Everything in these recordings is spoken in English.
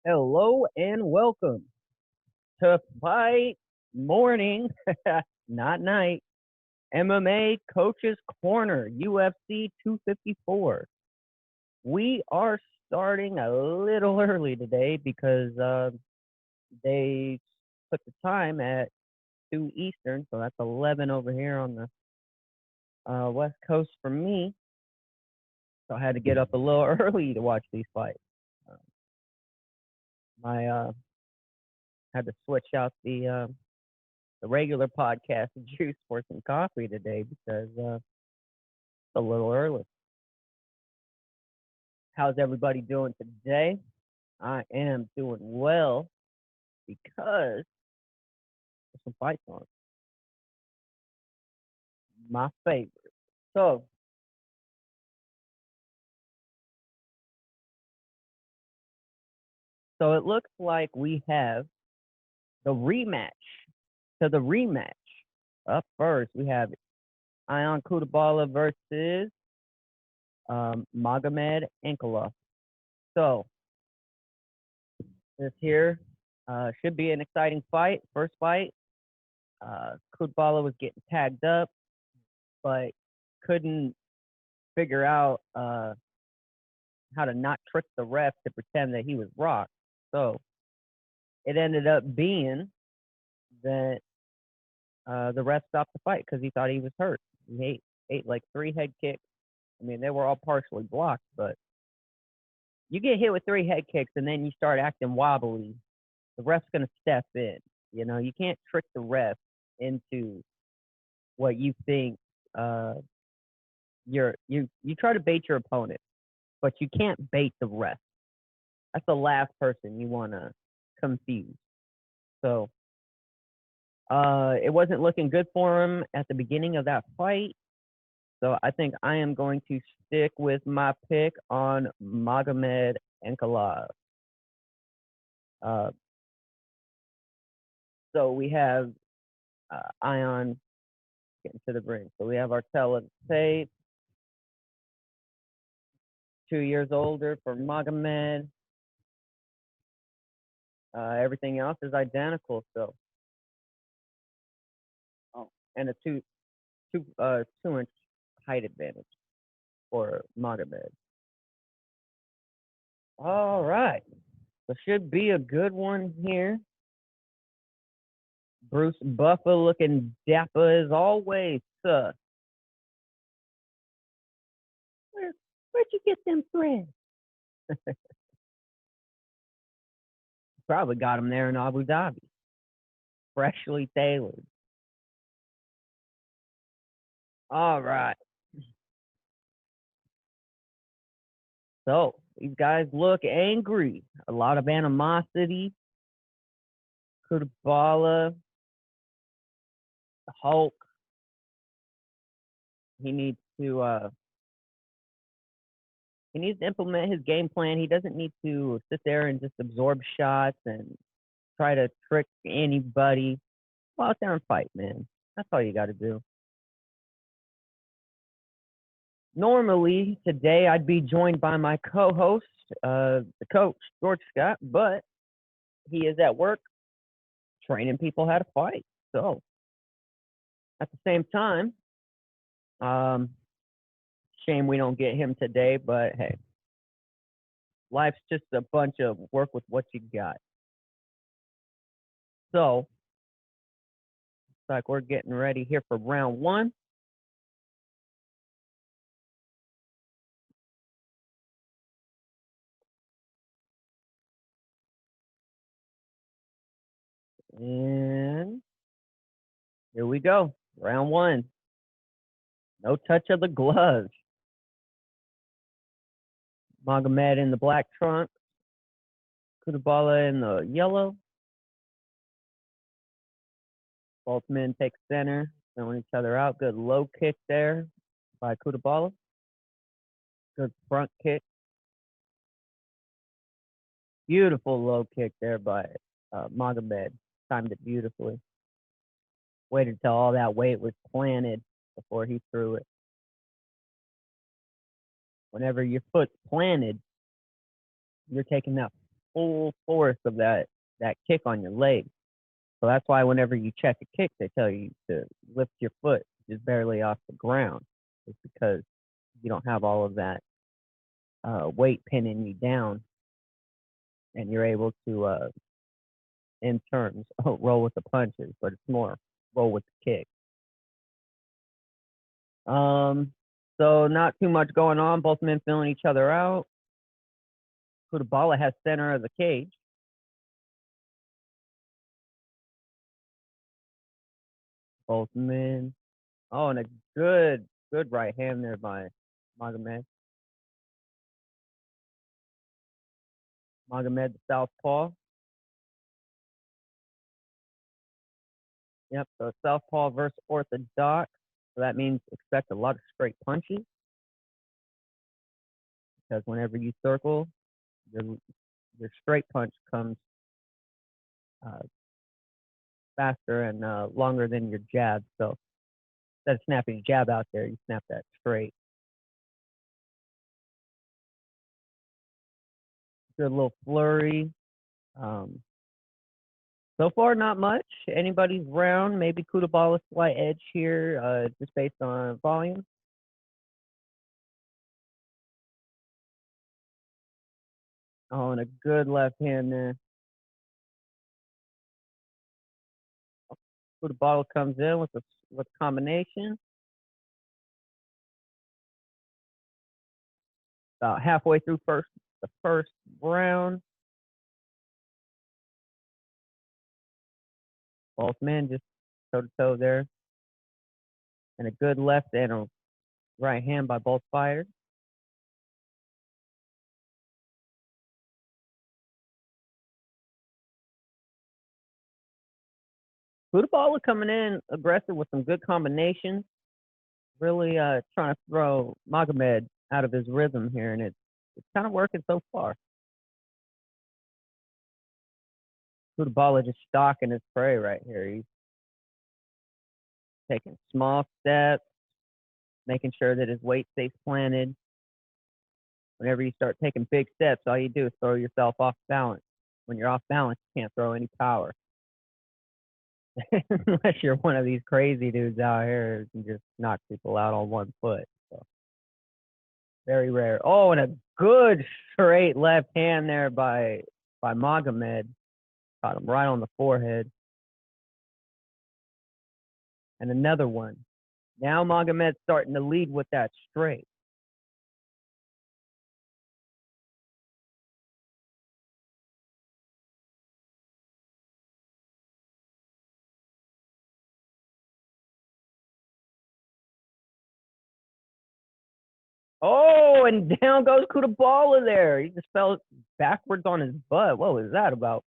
Hello and welcome to Fight Morning, not night, MMA Coach's Corner, UFC 254. We are starting a little early today because they put the time at 2 Eastern, so that's 11 over here on the West Coast for me. So I had to get up a little early to watch these fights. I had to switch out the regular podcast juice for some coffee today because it's a little early. How's everybody doing today? I am doing well because there's some fights on. My favorite. So it looks like we have the rematch. To the rematch. Up first, we have Ion Kutabala versus Magomed Ankalaev. So this here should be an exciting fight. First fight. Kutabala was getting tagged up, but couldn't figure out how to not trick the ref to pretend that he was rocked. So it ended up being that the ref stopped the fight because he thought he was hurt. He ate like 3 head kicks. I mean, they were all partially blocked, but you get hit with 3 head kicks and then you start acting wobbly, the ref's going to step in. You know, you can't trick the ref into what you think you try to bait your opponent, but you can't bait the ref. That's the last person you want to confuse. So it wasn't looking good for him at the beginning of that fight. So I think I am going to stick with my pick on Magomed Ankalaev. So we have Ion getting to the ring. So we have Artella Tate, 2 years older for Magomed. Everything else is identical. So, and a 2-inch height advantage for Magomed. All right, so should be a good one here. Bruce Buffer looking dapper as always, sir. Where'd you get them threads? Probably got them there in Abu Dhabi. Freshly tailored. All right. So these guys look angry. A lot of animosity. Kutabala, the Hulk. He needs to implement his game plan. He doesn't need to sit there and just absorb shots and try to trick anybody. Go out there and fight, man. That's all you got to do. Normally, today, I'd be joined by my co-host, the coach, George Scott, but he is at work training people how to fight. So, at the same time, shame we don't get him today, but hey, life's just a bunch of work with what you got. So, looks like we're getting ready here for round 1. And here we go. Round 1. No touch of the gloves. Magomed in the black trunks. Kutabala in the yellow. Both men take center, throwing each other out. Good low kick there by Kutabala. Good front kick. Beautiful low kick there by Magomed. Timed it beautifully. Waited till all that weight was planted before he threw it. Whenever your foot's planted, you're taking that full force of that kick on your leg. So that's why whenever you check a kick, they tell you to lift your foot just barely off the ground. It's because you don't have all of that weight pinning you down, and you're able to, in turns, roll with the punches, but it's more roll with the kick. So not too much going on. Both men feeling each other out. Kudabala has center of the cage. Both men. Oh, and a good right hand there by Magomed. Magomed, the southpaw. Yep, so southpaw versus orthodox. So that means expect a lot of straight punches. Because whenever you circle, your straight punch comes faster and longer than your jab. So instead of snapping your jab out there, you snap that straight. Good little flurry. So far, not much. Anybody's round. Maybe Kudabala slight edge here, just based on volume. Oh, and a good left hand there. Kudabala comes in with a combination. About halfway through the first round. Both men just toe to toe there. And a good left and a right hand by both fighters. Kudabala coming in aggressive with some good combinations. Really trying to throw Magomed out of his rhythm here, and it's kind of working so far. Kudabala just stalking his prey right here. He's taking small steps, making sure that his weight stays planted. Whenever you start taking big steps, all you do is throw yourself off balance. When you're off balance, you can't throw any power. Unless you're one of these crazy dudes out here who can just knock people out on one foot. So very rare. Oh, and a good straight left hand there by Magomed. Caught him right on the forehead. And another one. Now Magomed's starting to lead with that straight. Oh, and down goes Kudabala there. He just fell backwards on his butt. What was that about?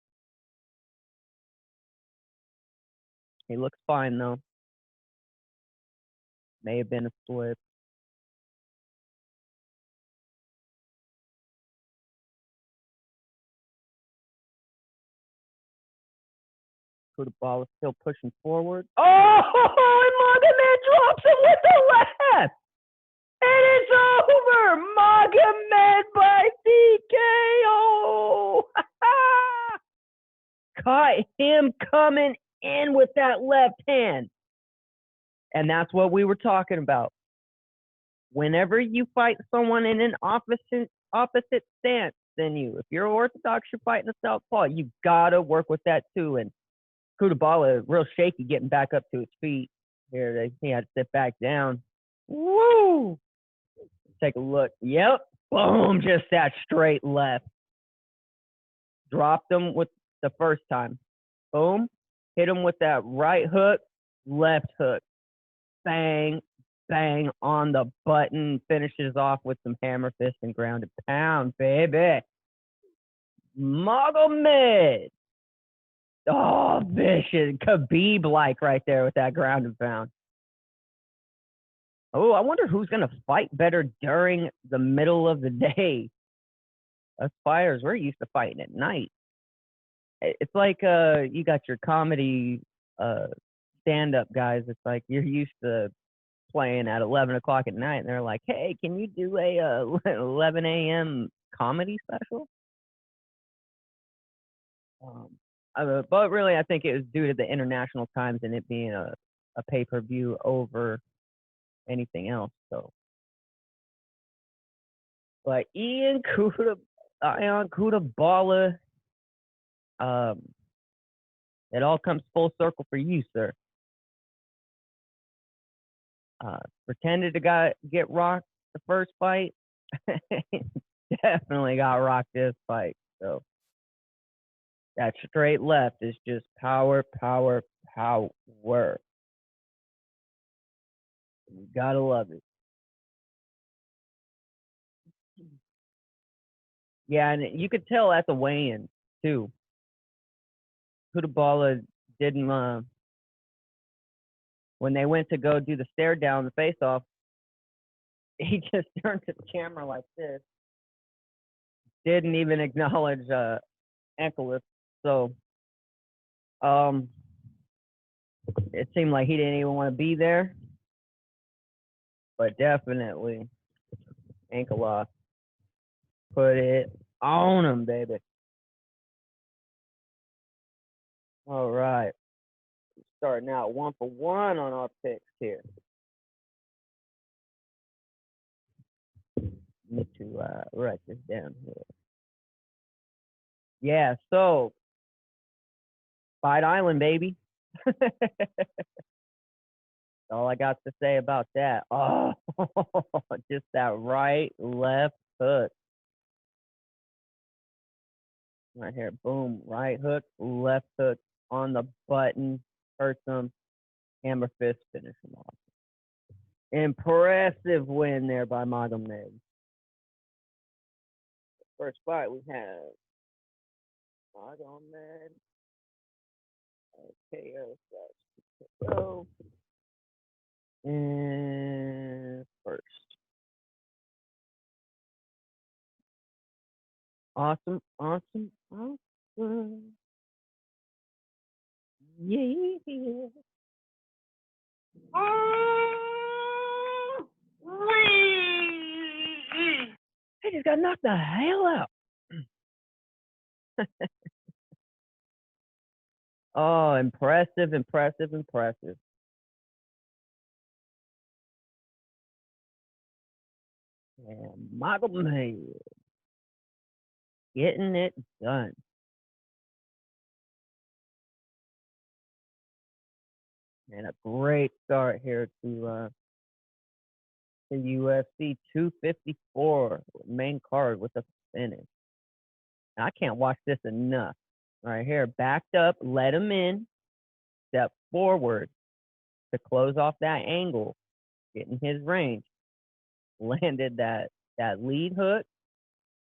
He looks fine, though. May have been a slip. Kudabala still pushing forward. Oh, and Magomed drops him with the left. And it's over. Magomed by TKO. Caught him coming in with that left hand. And that's what we were talking about. Whenever you fight someone in an opposite stance than you, if you're orthodox, you're fighting a southpaw, you gotta work with that too. And Kudabala real shaky getting back up to his feet. Here, he had to sit back down. Woo! Take a look. Yep. Boom! Just that straight left. Dropped him with the first time. Boom. Hit him with that right hook, left hook. Bang, bang on the button. Finishes off with some hammer fist and grounded pound, baby. Magomed. Oh, vicious. Khabib-like right there with that grounded pound. Oh, I wonder who's going to fight better during the middle of the day. Us fighters, we're used to fighting at night. It's like you got your comedy stand-up guys. It's like you're used to playing at 11 o'clock at night, and they're like, hey, can you do a 11 a.m. comedy special? But really, I think it was due to the international times and it being a pay-per-view over anything else. So, but Ion Kutabala, it all comes full circle for you, sir. Pretended to get rocked the first fight. Definitely got rocked this fight. So that straight left is just power, power, power. You gotta love it. Yeah, and you could tell at the weigh-in too. Kutabala didn't when they went to go do the stare down, the face off, he just turned to the camera like this. Didn't even acknowledge Ankle. So it seemed like he didn't even want to be there. But definitely Ankle put it on him, baby. All right. Starting out 1 for 1 on our picks here. Need to write this down here. Yeah, so Fight Island, baby. That's all I got to say about that. Oh, just that right, left hook. Right here, boom, right hook, left hook on the button. Hurts him. Hammer fist, finish him off. Impressive win there by Magomed. First fight we have Magomed. KO. And first. Awesome. Yeah. He just got knocked the hell out. Oh, impressive. And Magomed getting it done. And a great start here to the UFC 254 main card with a finish. I can't watch this enough. Right here, backed up, let him in, step forward to close off that angle, get in his range, landed that lead hook,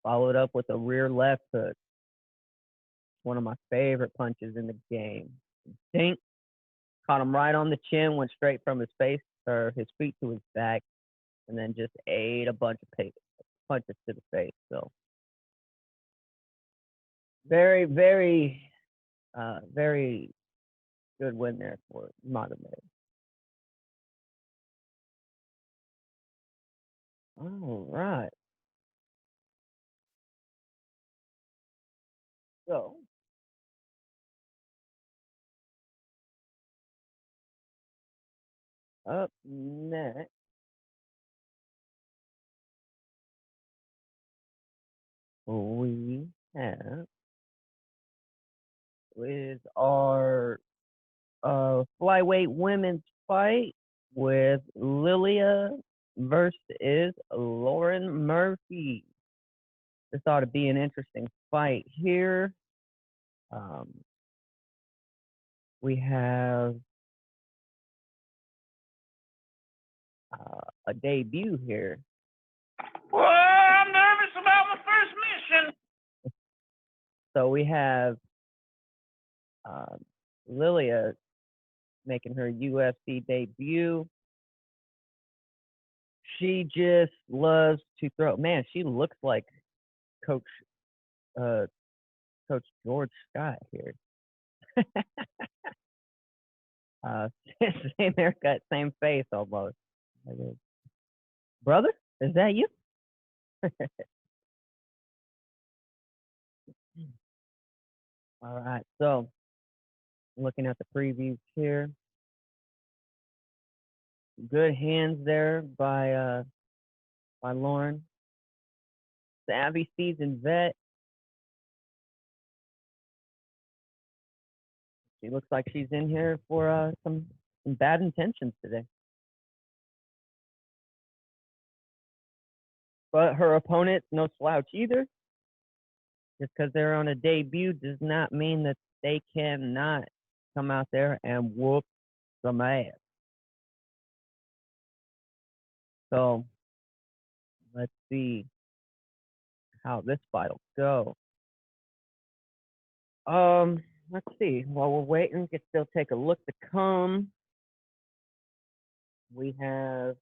followed up with a rear left hook. One of my favorite punches in the game. Dink, caught him right on the chin, went straight from his face or his feet to his back, and then just ate a bunch of punches to the face. So very, very, very good win there for Magomed. All right. So up next, we have with our flyweight women's fight with Lilia versus Lauren Murphy. This ought to be an interesting fight here. We have a debut here. Well, I'm nervous about my first mission. So we have Lilia making her UFC debut. She just loves to throw. Man, she looks like Coach George Scott here. Same haircut, same face almost. Brother, is that you? All right, so looking at the previews here, good hands there by Lauren. Savvy seasoned vet. She looks like she's in here for some bad intentions today. But her opponent's no slouch either. Just because they're on a debut does not mean that they cannot come out there and whoop some ass. So let's see how this fight will go. Let's see. While we're waiting, we can still take a look to come. We have,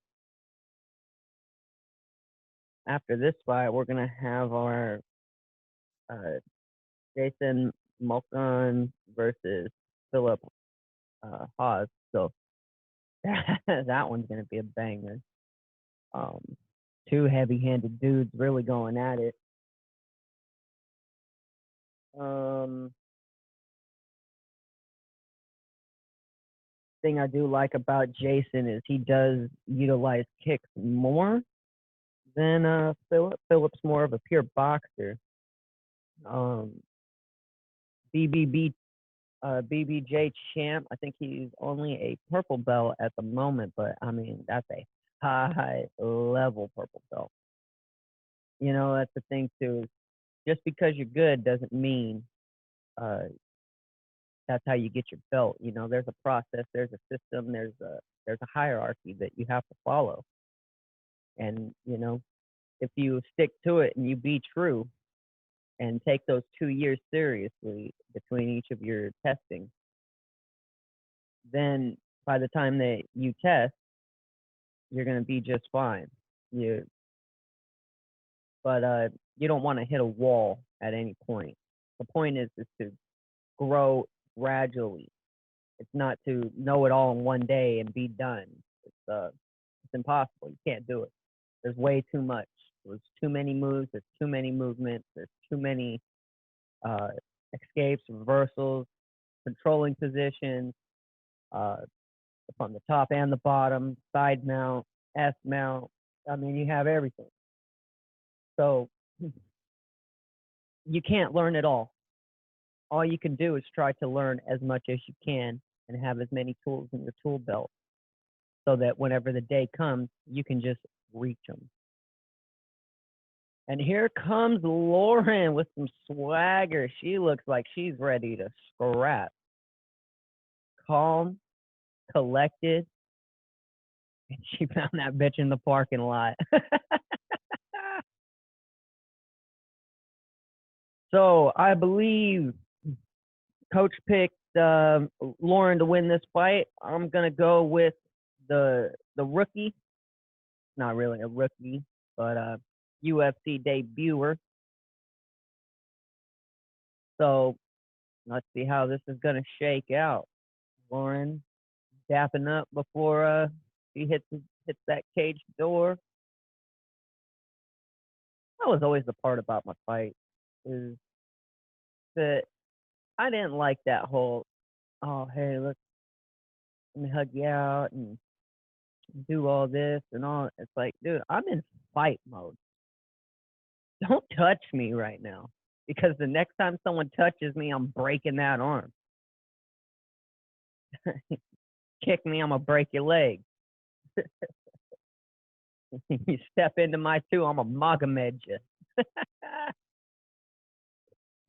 after this fight, we're gonna have our Jason Malkan versus Philip Haas. So that one's gonna be a banger. Two heavy-handed dudes really going at it. Thing I do like about Jason is he does utilize kicks more than Philip. Philip's more of a pure boxer. BBJ champ. I think he's only a purple belt at the moment, but I mean that's a high level purple belt. You know, that's the thing too. Just because you're good doesn't mean that's how you get your belt. You know, there's a process, there's a system, there's a hierarchy that you have to follow. And you know, if you stick to it and you be true and take those 2 years seriously between each of your testing, then by the time that you test, you're gonna be just fine. But you don't want to hit a wall at any point. The point is to grow gradually. It's not to know it all in one day and be done. It's impossible. You can't do it. There's way too much. There's too many moves. There's too many movements. There's too many escapes, reversals, controlling positions from the top and the bottom, side mount, S mount. I mean, you have everything. So you can't learn it all. All you can do is try to learn as much as you can and have as many tools in your tool belt so that whenever the day comes, you can just reach them. And here comes Lauren with some swagger. She looks like she's ready to scrap. Calm, collected, and she found that bitch in the parking lot. So I believe Coach picked Lauren to win this fight. I'm gonna go with the rookie, not really a rookie, but UFC debuter. So let's see how this is gonna shake out. Lauren dapping up before she hits that cage door. That was always the part about my fight, is that I didn't like that whole, oh hey, let me hug you out and do all this and all. It's like, dude, I'm in fight mode. Don't touch me right now, because the next time someone touches me, I'm breaking that arm. Kick me, I'm gonna break your leg. You step into my two, I'm gonna Magomed you.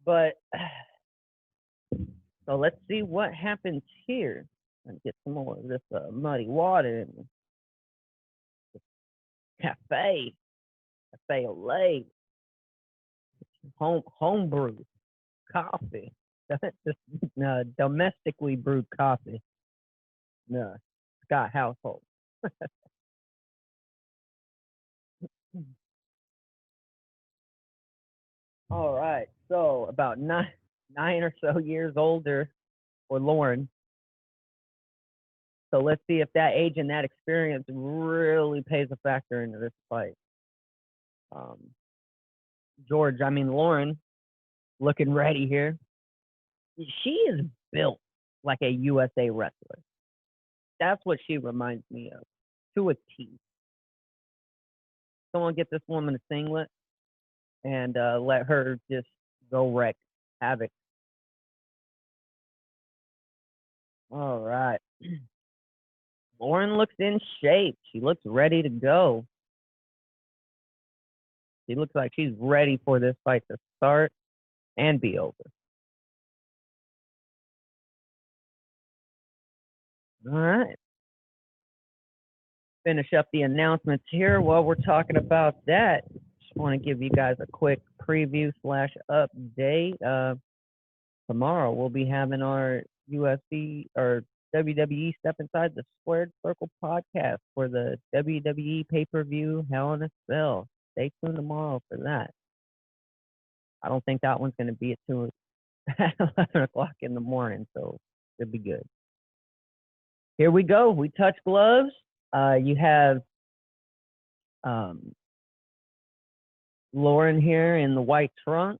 But so let's see what happens here. And get some more of this muddy water in the cafe au lait, home brew coffee, domestically brewed coffee. No, Scott household. All right, so about nine or so years older for Lauren. So let's see if that age and that experience really plays a factor into this fight. Lauren, looking ready here. she is built like a USA wrestler. That's what she reminds me of, to a T. Someone get this woman a singlet and let her just go wreck havoc. All right. Lauren looks in shape. She looks ready to go. She looks like she's ready for this fight to start and be over. All right. Finish up the announcements here while we're talking about that. Just want to give you guys a quick preview / update. Tomorrow we'll be having our UFC or WWE Step Inside the Squared Circle podcast for the WWE pay-per-view Hell in a Cell. Stay tuned tomorrow for that. I don't think that one's going to be at 11 o'clock in the morning, so it'll be good. Here we go. We touch gloves. You have Lauren here in the white trunk.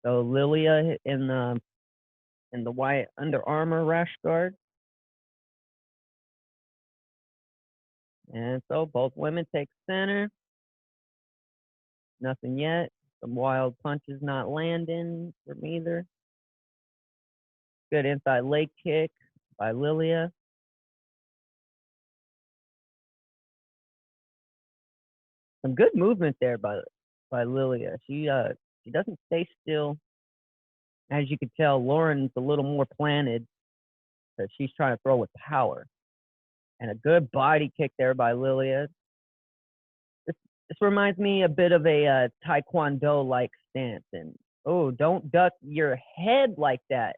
So Lilia in the white Under Armour rash guard. And so both women take center. Nothing yet. Some wild punches not landing from either. Good inside leg kick by Lilia. Some good movement there by Lilia. She doesn't stay still. As you can tell, Lauren's a little more planted because she's trying to throw with power. And a good body kick there by Lilia. This reminds me a bit of a Taekwondo-like stance. And, oh, don't duck your head like that.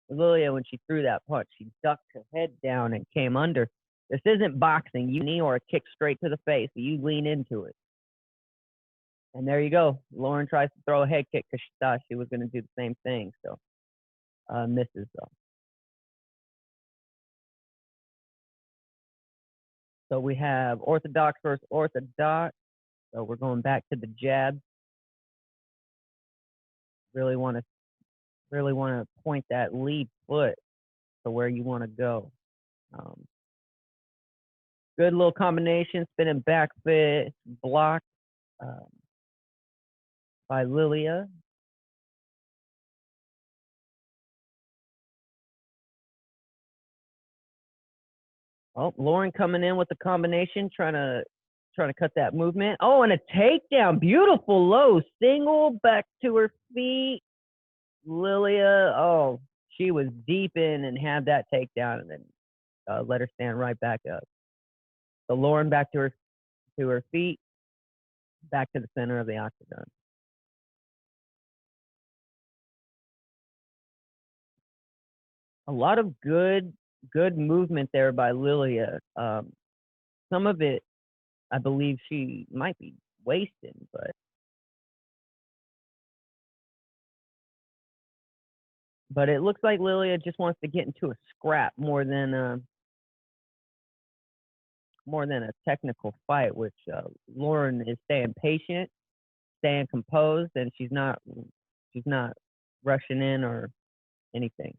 Lilia, when she threw that punch, she ducked her head down and came under. This isn't boxing. You knee or a kick straight to the face. So you lean into it. And there you go. Lauren tries to throw a head kick because she thought she was going to do the same thing. So misses, though. So we have orthodox versus orthodox. So we're going back to the jab. Really want to point that lead foot to where you want to go. Good little combination, spinning back fist, blocked by Lilia. Oh, Lauren coming in with the combination, trying to cut that movement. Oh, and a takedown. Beautiful low single back to her feet. Lilia, oh, she was deep in and had that takedown and then let her stand right back up. So Lauren back to her feet, back to the center of the octagon. A lot of good movement there by Lilia. Some of it, I believe she might be wasting, but it looks like Lilia just wants to get into a scrap more than a technical fight, which Lauren is staying patient, staying composed, and she's not rushing in or anything.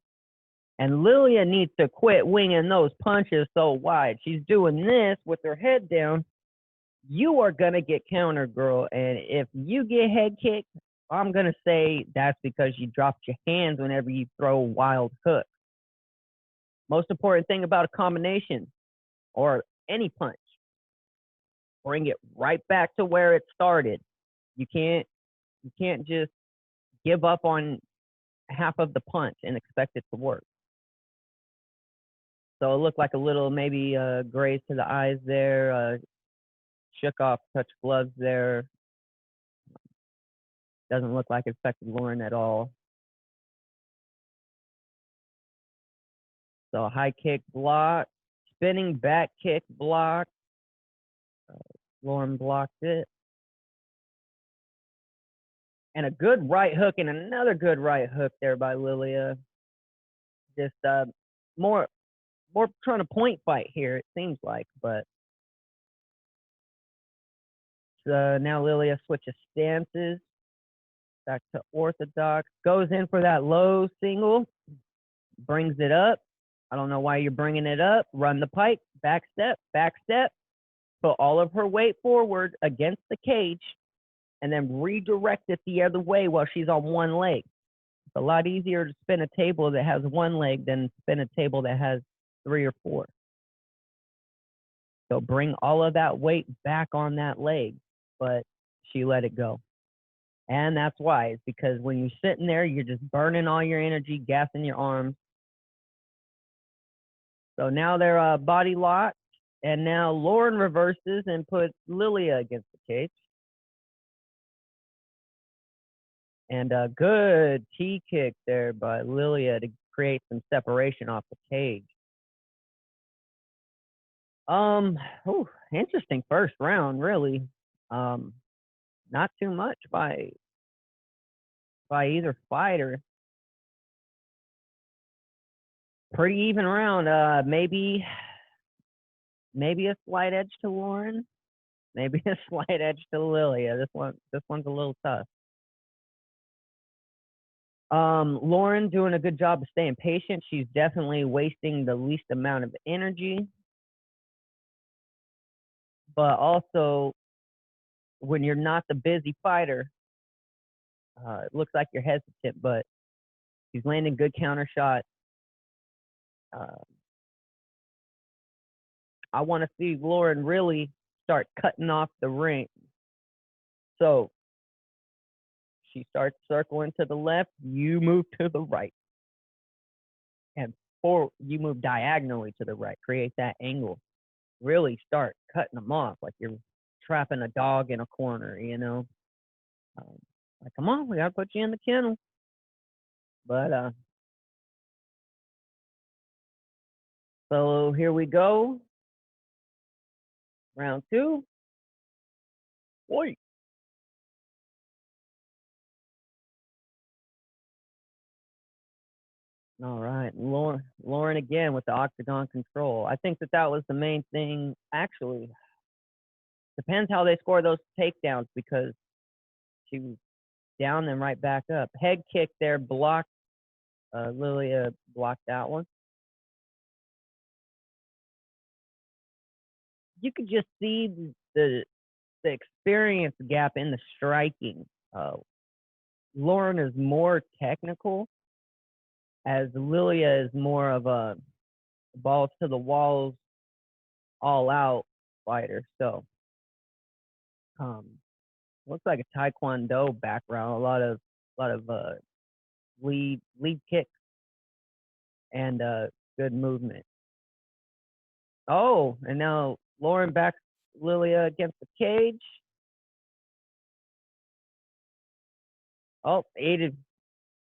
And Lilia needs to quit winging those punches so wide. She's doing this with her head down. You are going to get countered, girl. And if you get head kicked, I'm going to say that's because you dropped your hands whenever you throw wild hooks. Most important thing about a combination or any punch, bring it right back to where it started. You can't just give up on half of the punch and expect it to work. So it looked like a little maybe graze to the eyes there, shook off, touch gloves there. Doesn't look like it affected Lauren at all. So high kick block, spinning back kick block. Lauren blocked it. And a good right hook and another good right hook there by Lilia. Just more trying to point fight here, it seems like, but now Lilia switches stances back to orthodox, goes in for that low single, brings it up. I don't know why you're bringing it up. Run the pike, back step, put all of her weight forward against the cage, and then redirect it the other way while she's on one leg. It's a lot easier to spin a table that has one leg than spin a table that has 3 or 4. So bring all of that weight back on that leg, but she let it go. And that's why. It's because when you're sitting there, you're just burning all your energy, gassing your arms. So now they're body locked, and now Lauren reverses and puts Lilia against the cage. And a good T kick there by Lilia to create some separation off the cage. Interesting first round, really. Not too much by either fighter. Pretty even round. Maybe a slight edge to Lauren, maybe a slight edge to Lilia. This one's a little tough. Lauren doing a good job of staying patient. She's definitely wasting the least amount of energy. But also, when you're not the busy fighter, it looks like you're hesitant, but she's landing good counter shots. I want to see Lauren really start cutting off the ring. So she starts circling to the left, you move to the right. And you move diagonally to the right, create that angle. Really start cutting them off like you're trapping a dog in a corner, you know? Like, come on, we got to put you in the kennel. But, so here we go. Round 2. Wait. All right, Lauren again with the octagon control. I think that was the main thing. Actually, depends how they score those takedowns, because she was down and right back up. Head kick there, blocked. Lilia blocked that one. You could just see the experience gap in the striking. Lauren is more technical, as Lilia is more of a balls to the walls, all out fighter. So, looks like a Taekwondo background. A lot of lead kicks and good movement. Oh, and now Lauren backs Lilia against the cage. Oh,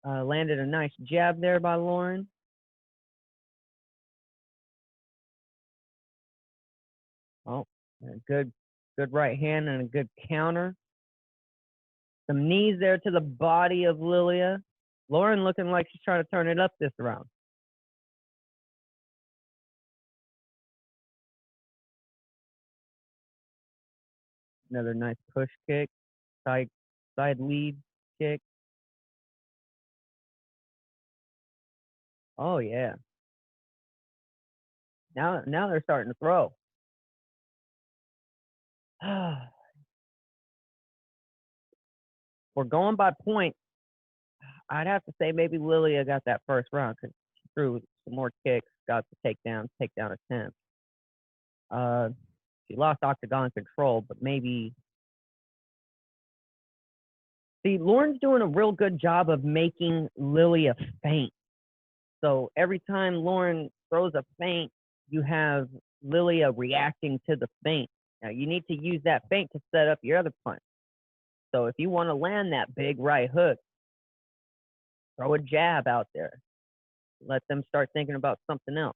landed a nice jab there by Lauren. Oh, a good right hand and a good counter. Some knees there to the body of Lilia. Lauren looking like she's trying to turn it up this round. Another nice push kick, side lead kick. Oh yeah. Now they're starting to throw. We're going by point. I'd have to say maybe Lilia got that first round because she threw some more kicks, got the takedown attempt. She lost octagon control, but maybe. See, Lauren's doing a real good job of making Lilia faint. So every time Lauren throws a feint, you have Lilia reacting to the feint. Now you need to use that feint to set up your other punch. So if you want to land that big right hook, throw a jab out there. Let them start thinking about something else.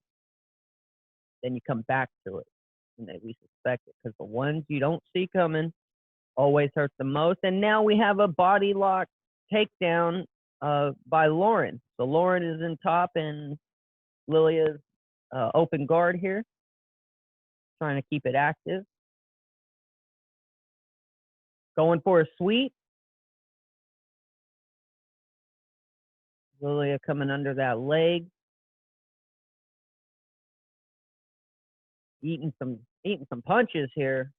Then you come back to it and they least expect it, because the ones you don't see coming always hurt the most. And now we have a body lock takedown by Lauren. So Lauren is in top and Lilia's open guard here, trying to keep it active. Going for a sweep. Lilia coming under that leg. Eating some punches here.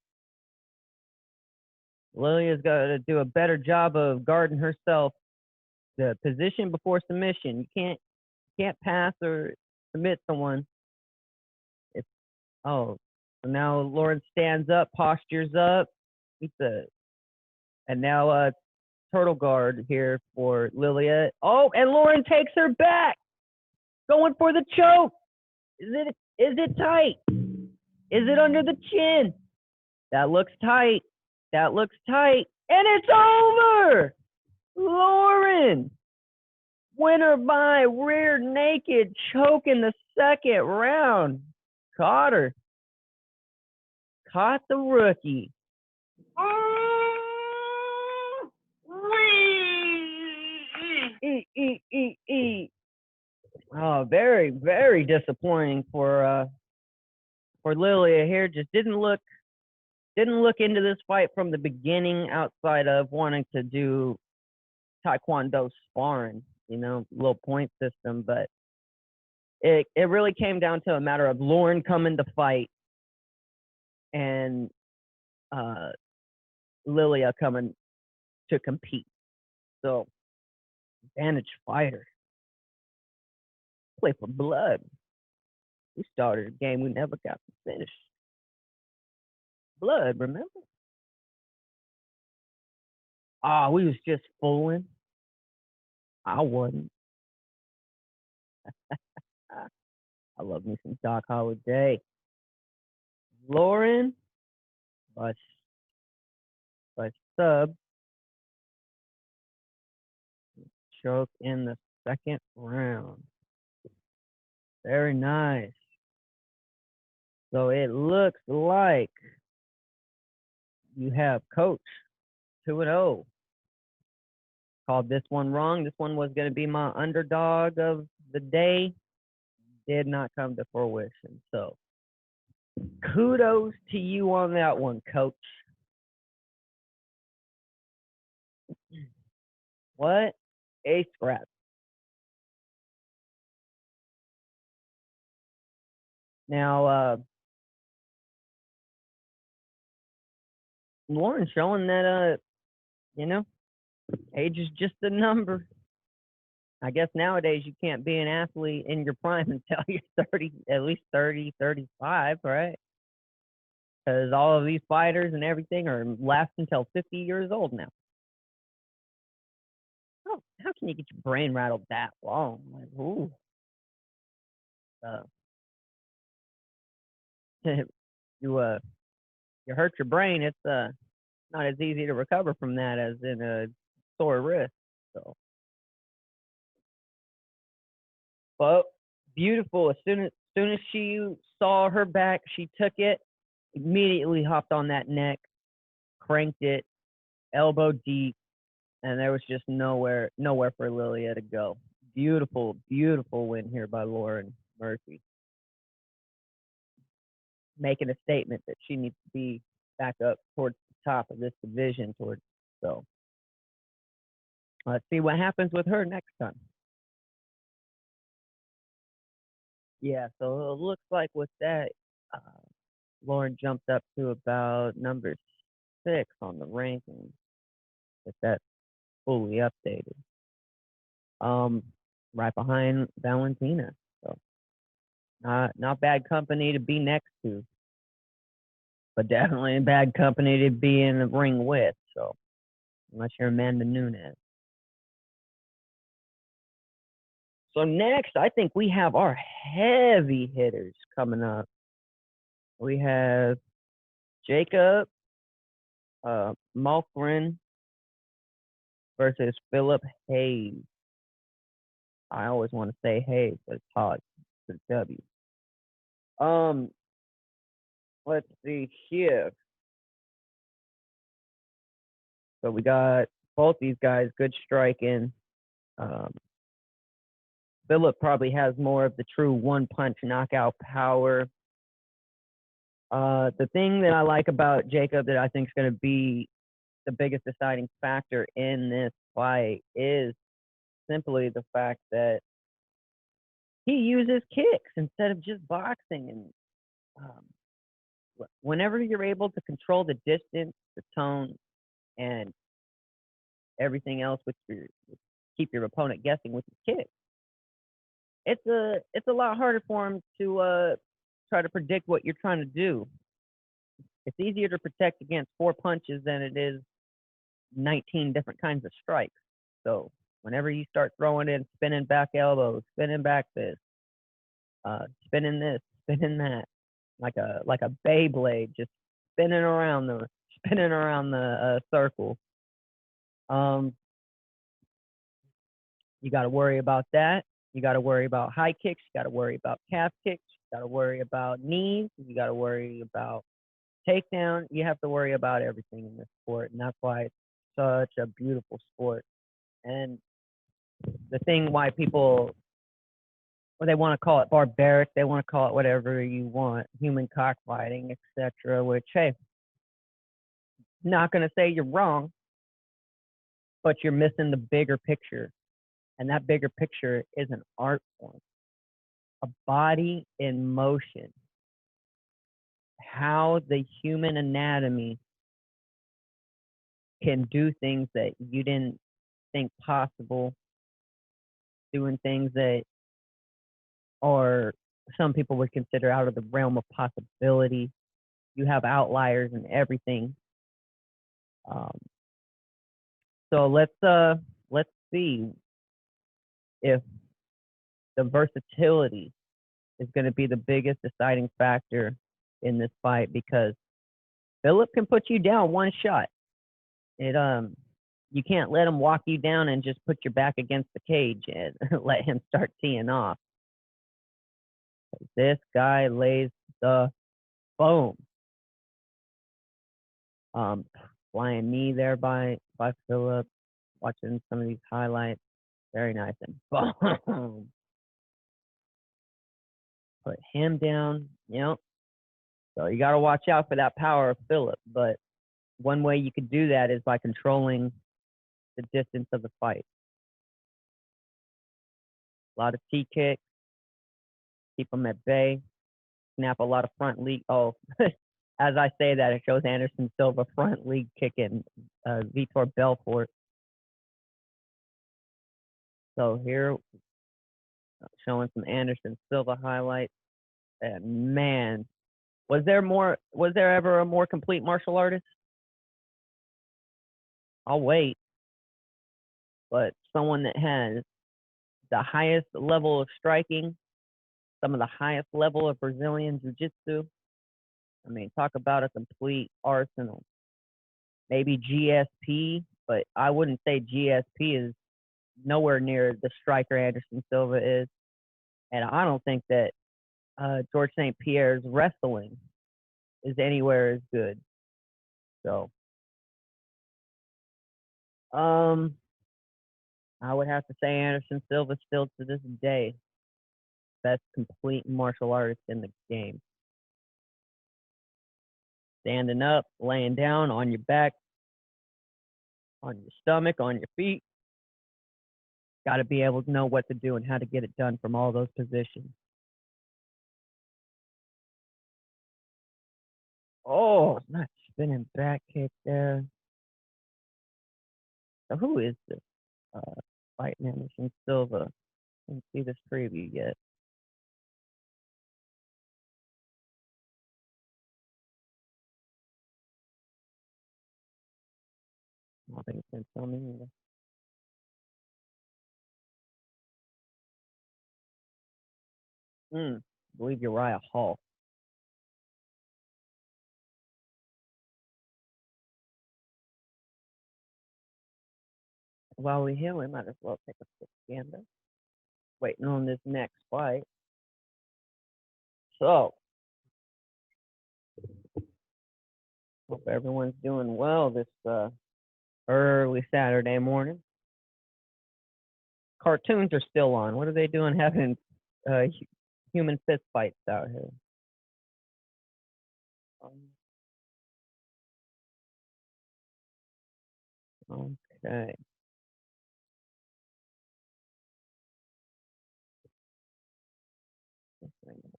Lilia's got to do a better job of guarding herself. The position before submission. You can't pass or submit someone. So now Lauren stands up, postures up. And now turtle guard here for Lilia. Oh, and Lauren takes her back. Going for the choke. Is it tight? Is it under the chin? That looks tight. And it's over. Lauren, winner by rear naked choke in the second round. Caught her. Caught the rookie. Oh, very, very disappointing for Lilia here. Just didn't look into this fight from the beginning outside of wanting to do Taekwondo sparring, little point system. But it really came down to a matter of Lauren coming to fight and Lilia coming to compete. So, advantage fighter. Play for blood. We started a game we never got to finish. Blood, remember? We was just fooling. I wasn't. I love me some Doc Holliday. Lauren by sub. Choke in the second round. Very nice. So it looks like you have Coach 2-0. Called this one wrong. This one was going to be my underdog of the day. Did not come to fruition. So kudos to you on that one, Coach. What a scrap. Now, Lauren showing that, age is just a number. I guess nowadays you can't be an athlete in your prime until you're 30, at least 30, 35, right? Because all of these fighters and everything are last until 50 years old now. Oh, how can you get your brain rattled that long? Like, ooh. You hurt your brain. It's not as easy to recover from that as in a sore wrist. So, but beautiful. As soon as she saw her back, she took it, immediately hopped on that neck, cranked it, elbow deep, and there was just nowhere for Lilia to go. Beautiful, beautiful win here by Lauren Murphy. Making a statement that she needs to be back up towards the top of this division. So let's see what happens with her next time. Yeah, so it looks like with that, Lauren jumped up to about number 6 on the rankings, if that's fully updated. Right behind Valentina. So not bad company to be next to, but definitely bad company to be in the ring with. So unless you're Amanda Nunes. So next, I think we have our heavy hitters coming up. We have Jacob Malkren versus Philip Hayes. I always want to say Hayes, but it's hard for W. Let's see here. So we got both these guys, good striking. Philip probably has more of the true one-punch knockout power. The thing that I like about Jacob that I think is going to be the biggest deciding factor in this fight is simply the fact that he uses kicks instead of just boxing. And whenever you're able to control the distance, the tone, and everything else, which keep your opponent guessing with his kicks, it's a lot harder for him to try to predict what you're trying to do. It's easier to protect against 4 punches than it is 19 different kinds of strikes. So whenever you start throwing in spinning back elbows, spinning back fists, spinning this, spinning that, like a Beyblade, just spinning around the circle. You got to worry about that. You got to worry about high kicks. You got to worry about calf kicks. You got to worry about knees. You got to worry about takedown. You have to worry about everything in this sport, and that's why it's such a beautiful sport. And the thing why people, well, they want to call it barbaric, they want to call it whatever you want, human cockfighting, etc. Which, hey, not going to say you're wrong, but you're missing the bigger picture, and that bigger picture is an art form, a body in motion. How the human anatomy can do things that you didn't think possible, doing things that are some people would consider out of the realm of possibility. You have outliers and everything. So let's see if the versatility is going to be the biggest deciding factor in this fight, because Philip can put you down one shot. You can't let him walk you down and just put your back against the cage and let him start teeing off. This guy lays the boom. Flying knee there by Philip. Watching some of these highlights, very nice, and boom. Put him down. Yep. So you got to watch out for that power of Philip. But one way you could do that is by controlling the distance of the fight. A lot of T kicks, keep them at bay. Snap a lot of front leg. Oh, as I say that, it shows Anderson Silva front leg kicking Vitor Belfort. So here, showing some Anderson Silva highlights. And man, was there ever a more complete martial artist? I'll wait. But someone that has the highest level of striking, some of the highest level of Brazilian Jiu-Jitsu. I mean, talk about a complete arsenal. Maybe GSP, but I wouldn't say GSP is nowhere near the striker Anderson Silva is. And I don't think that George St. Pierre's wrestling is anywhere as good. So, I would have to say Anderson Silva still to this day best complete martial artist in the game. Standing up, laying down, on your back, on your stomach, on your feet. Got to be able to know what to do and how to get it done from all those positions. Oh, nice spinning back kick there. So who is this fighting Anderson Silva? I didn't see this preview yet. I don't think it's been filming either. I believe Uriah Hall. While we're here, we might as well take a quick gander. Waiting on this next fight. So, hope everyone's doing well this early Saturday morning. Cartoons are still on. What are they doing having human fist fights out here? Okay.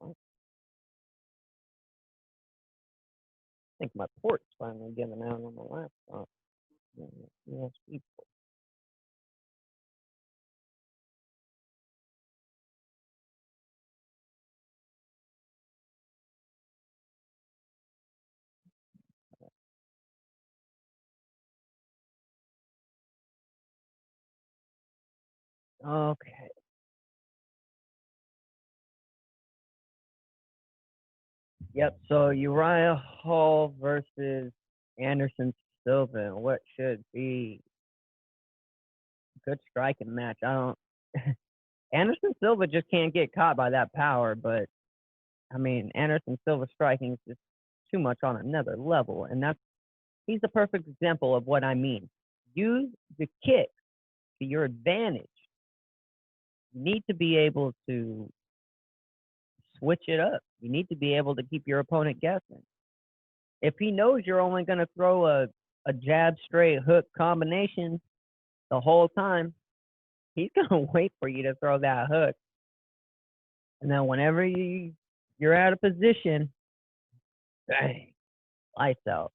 I think my port's finally giving out on my laptop. USB. Okay. Yep. So Uriah Hall versus Anderson Silva, and what should be a good striking match. I don't. Anderson Silva just can't get caught by that power, but I mean, Anderson Silva striking is just too much on another level, and he's the perfect example of what I mean. Use the kick to your advantage. You need to be able to switch it up. You need to be able to keep your opponent guessing. If he knows you're only going to throw a jab, straight, hook combination the whole time, he's going to wait for you to throw that hook. And then whenever you're out of position, bang, lights out.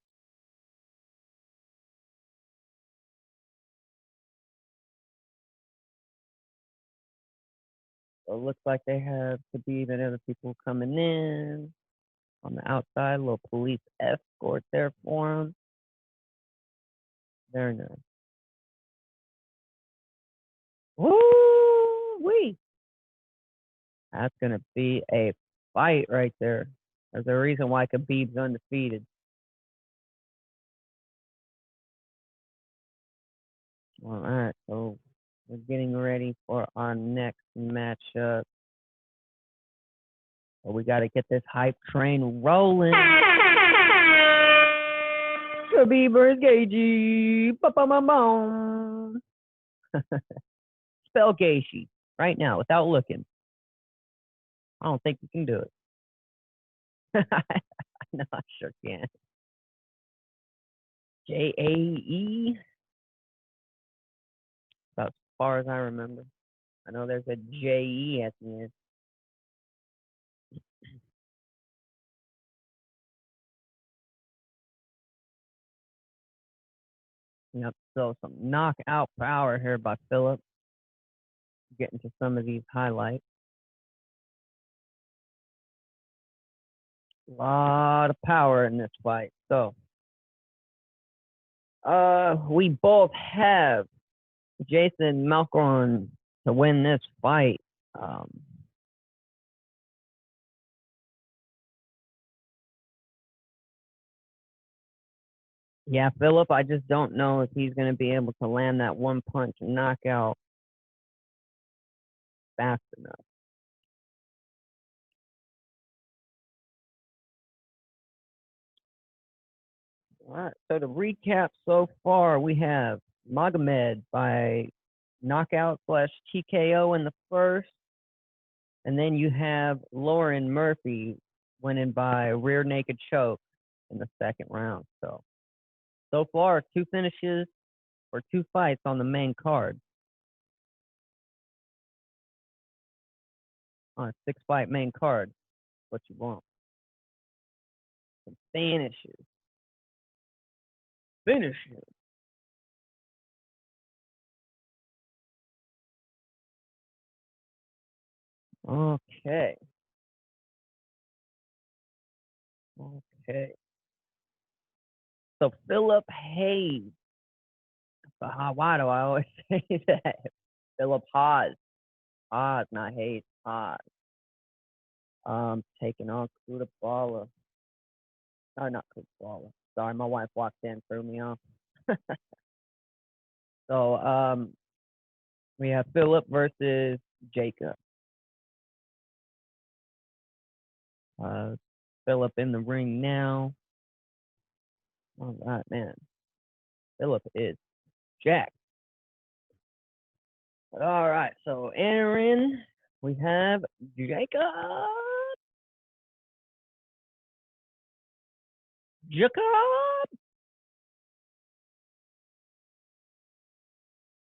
So it looks like they have Khabib and other people coming in on the outside. A little police escort there for him. Very nice. Woo-wee. That's going to be a fight right there. There's a reason why Khabib's undefeated. All right, so we're getting ready for our next matchup. So we got to get this hype train rolling. Khabib versus Gaethje. Ba-ba-ba-boom. Spell Gaethje right now without looking. I don't think you can do it. No, I sure can. Jae. About as far as I remember. I know there's a JE at the end. Yep, so some knockout power here by Philip. Getting to some of these highlights. A lot of power in this fight. So, we both have Jason Malcorn to win this fight. Yeah, Philip, I just don't know if he's going to be able to land that one punch knockout fast enough. All right, so to recap so far, we have Magomed by knockout slash TKO in the first, and then you have Lauren Murphy winning by rear naked choke in the second round. So far, 2 finishes for 2 fights on the main card. On a 6-fight main card, what you want. Some finishes. Finishes. Okay. Okay. So Philip Hayes. Why do I always say that? Philip Haas. Haas, not Hayes. Haas. Taking on Kudabala. No, not Kudabala. Sorry, my wife walked in, threw me off. So we have Philip versus Jacob. Philip in the ring now. All right, man. Philip is jacked. All right, so entering, we have Jacob. Jacob.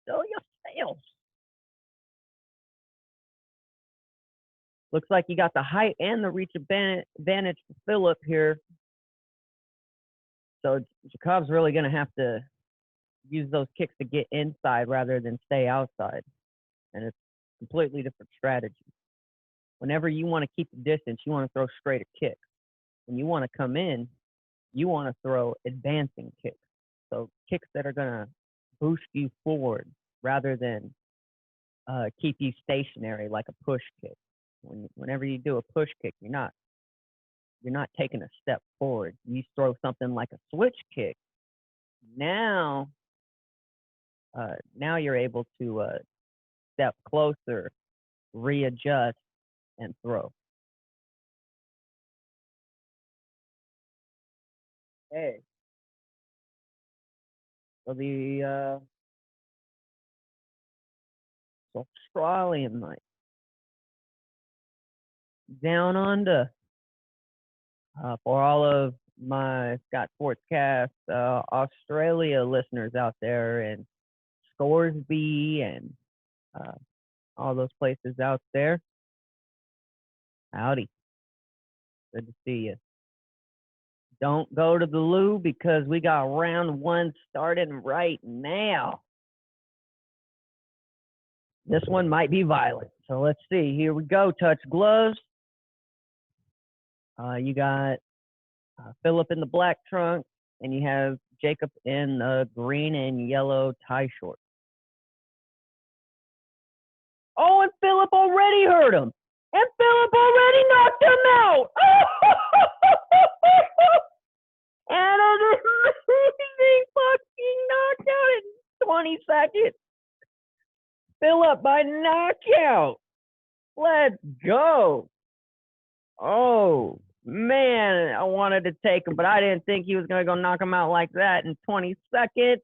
Show yourself. Looks like you got the height and the reach advantage for Phillip here. So Jacob's really going to have to use those kicks to get inside rather than stay outside. And it's a completely different strategy. Whenever you want to keep the distance, you want to throw straighter kicks. When you want to come in, you want to throw advancing kicks. So kicks that are going to boost you forward rather than keep you stationary like a push kick. Whenever you do a push kick, you're not taking a step forward. You throw something like a switch kick. Now you're able to step closer, readjust, and throw. Okay. So the Australian night down under. For all of my Scott Sportscast Australia listeners out there and Scoresby and all those places out there, howdy. Good to see you. Don't go to the loo because we got round one starting right now. This one might be violent. So let's see. Here we go. Touch gloves. You got Phillip in the black trunk, and you have Jacob in the green and yellow tie shorts. Oh, and Phillip already hurt him. And Phillip already knocked him out. And an amazing fucking knockout in 20 seconds. Phillip by knockout. Let's go. Oh, man, I wanted to take him, but I didn't think he was going to go knock him out like that in 20 seconds.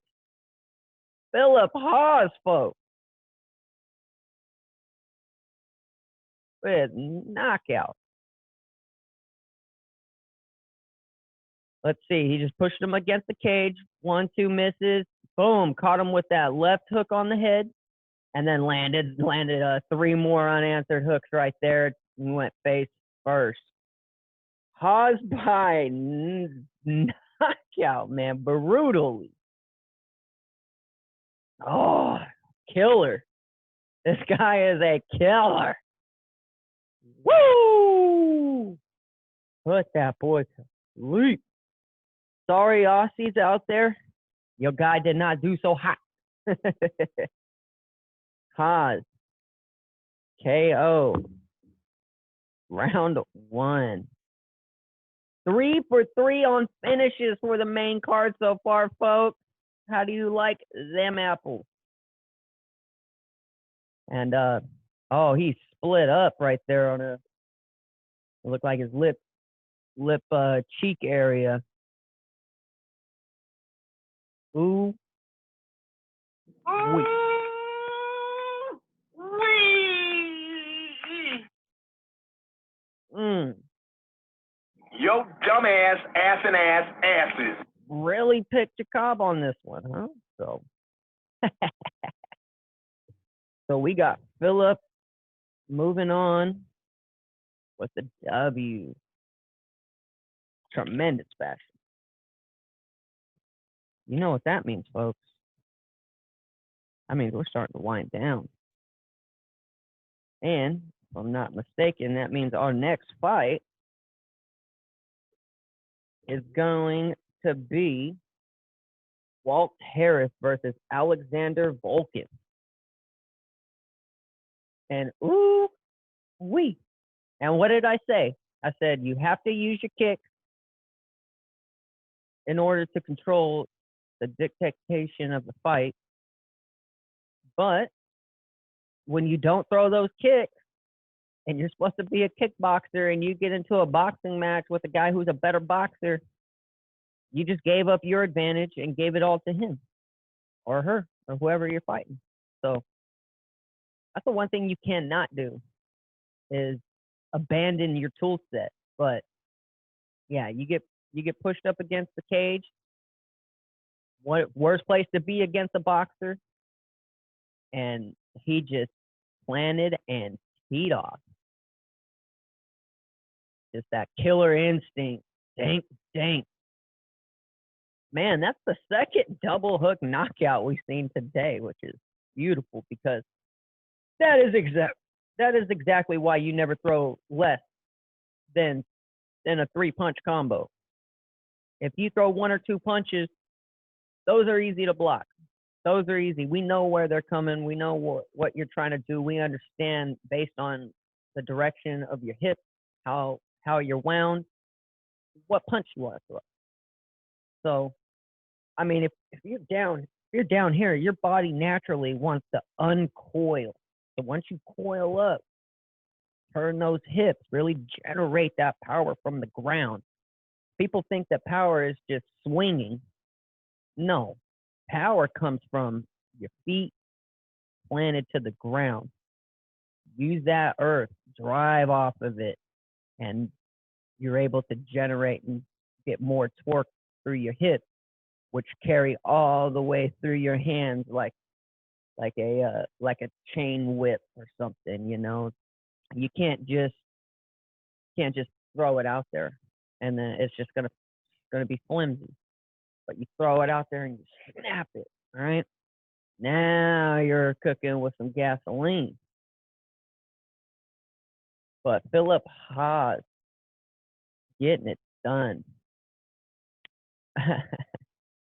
Phillip Haas, folks. With knockout. Let's see. He just pushed him against the cage. 1-2 misses. Boom. Caught him with that left hook on the head. And then landed 3 more unanswered hooks right there. He went face first. Haas by knockout, man. Brutally. Oh, killer. This guy is a killer. Woo! Put that boy to sleep. Sorry, Aussies out there. Your guy did not do so hot. Haas. KO. Round 1. 3 for 3 on finishes for the main card so far, folks. How do you like them apples? And oh, he split up right there on it looked like his lip cheek area. Ooh. Wee. Yo, dumbass, asses. Really picked Jacob on this one, huh? So, so we got Phillip moving on with the W. Tremendous fashion. You know what that means, folks. That means we're starting to wind down. And if I'm not mistaken, that means our next fight is going to be Walt Harris versus Alexander Volkan. And ooh, wee. And what did I say? I said you have to use your kick in order to control the dictation of the fight. But when you don't throw those kicks and you're supposed to be a kickboxer and you get into a boxing match with a guy who's a better boxer, you just gave up your advantage and gave it all to him or her or whoever you're fighting. So that's the one thing you cannot do is abandon your tool set. But yeah, you get pushed up against the cage. What worst place to be against a boxer? and he just planted and teed off. Just that killer instinct. Dank, dank. Man, that's the second double hook knockout we've seen today, which is beautiful because that is exactly why you never throw less than a 3-punch combo. If you throw 1 or 2 punches, those are easy to block. Those are easy. We know where they're coming. We know what you're trying to do. We understand based on the direction of your hips, how you're wound, what punch you want to throw. So, I mean, if you're down here, your body naturally wants to uncoil. So once you coil up, turn those hips, really generate that power from the ground. People think that power is just swinging. No, power comes from your feet planted to the ground. Use that earth, drive off of it, and you're able to generate and get more torque through your hips, which carry all the way through your hands like a chain whip or something. You can't just throw it out there and then it's just gonna be flimsy. But you throw it out there and you snap it. All right. Now you're cooking with some gasoline. But Philip Haas getting it done.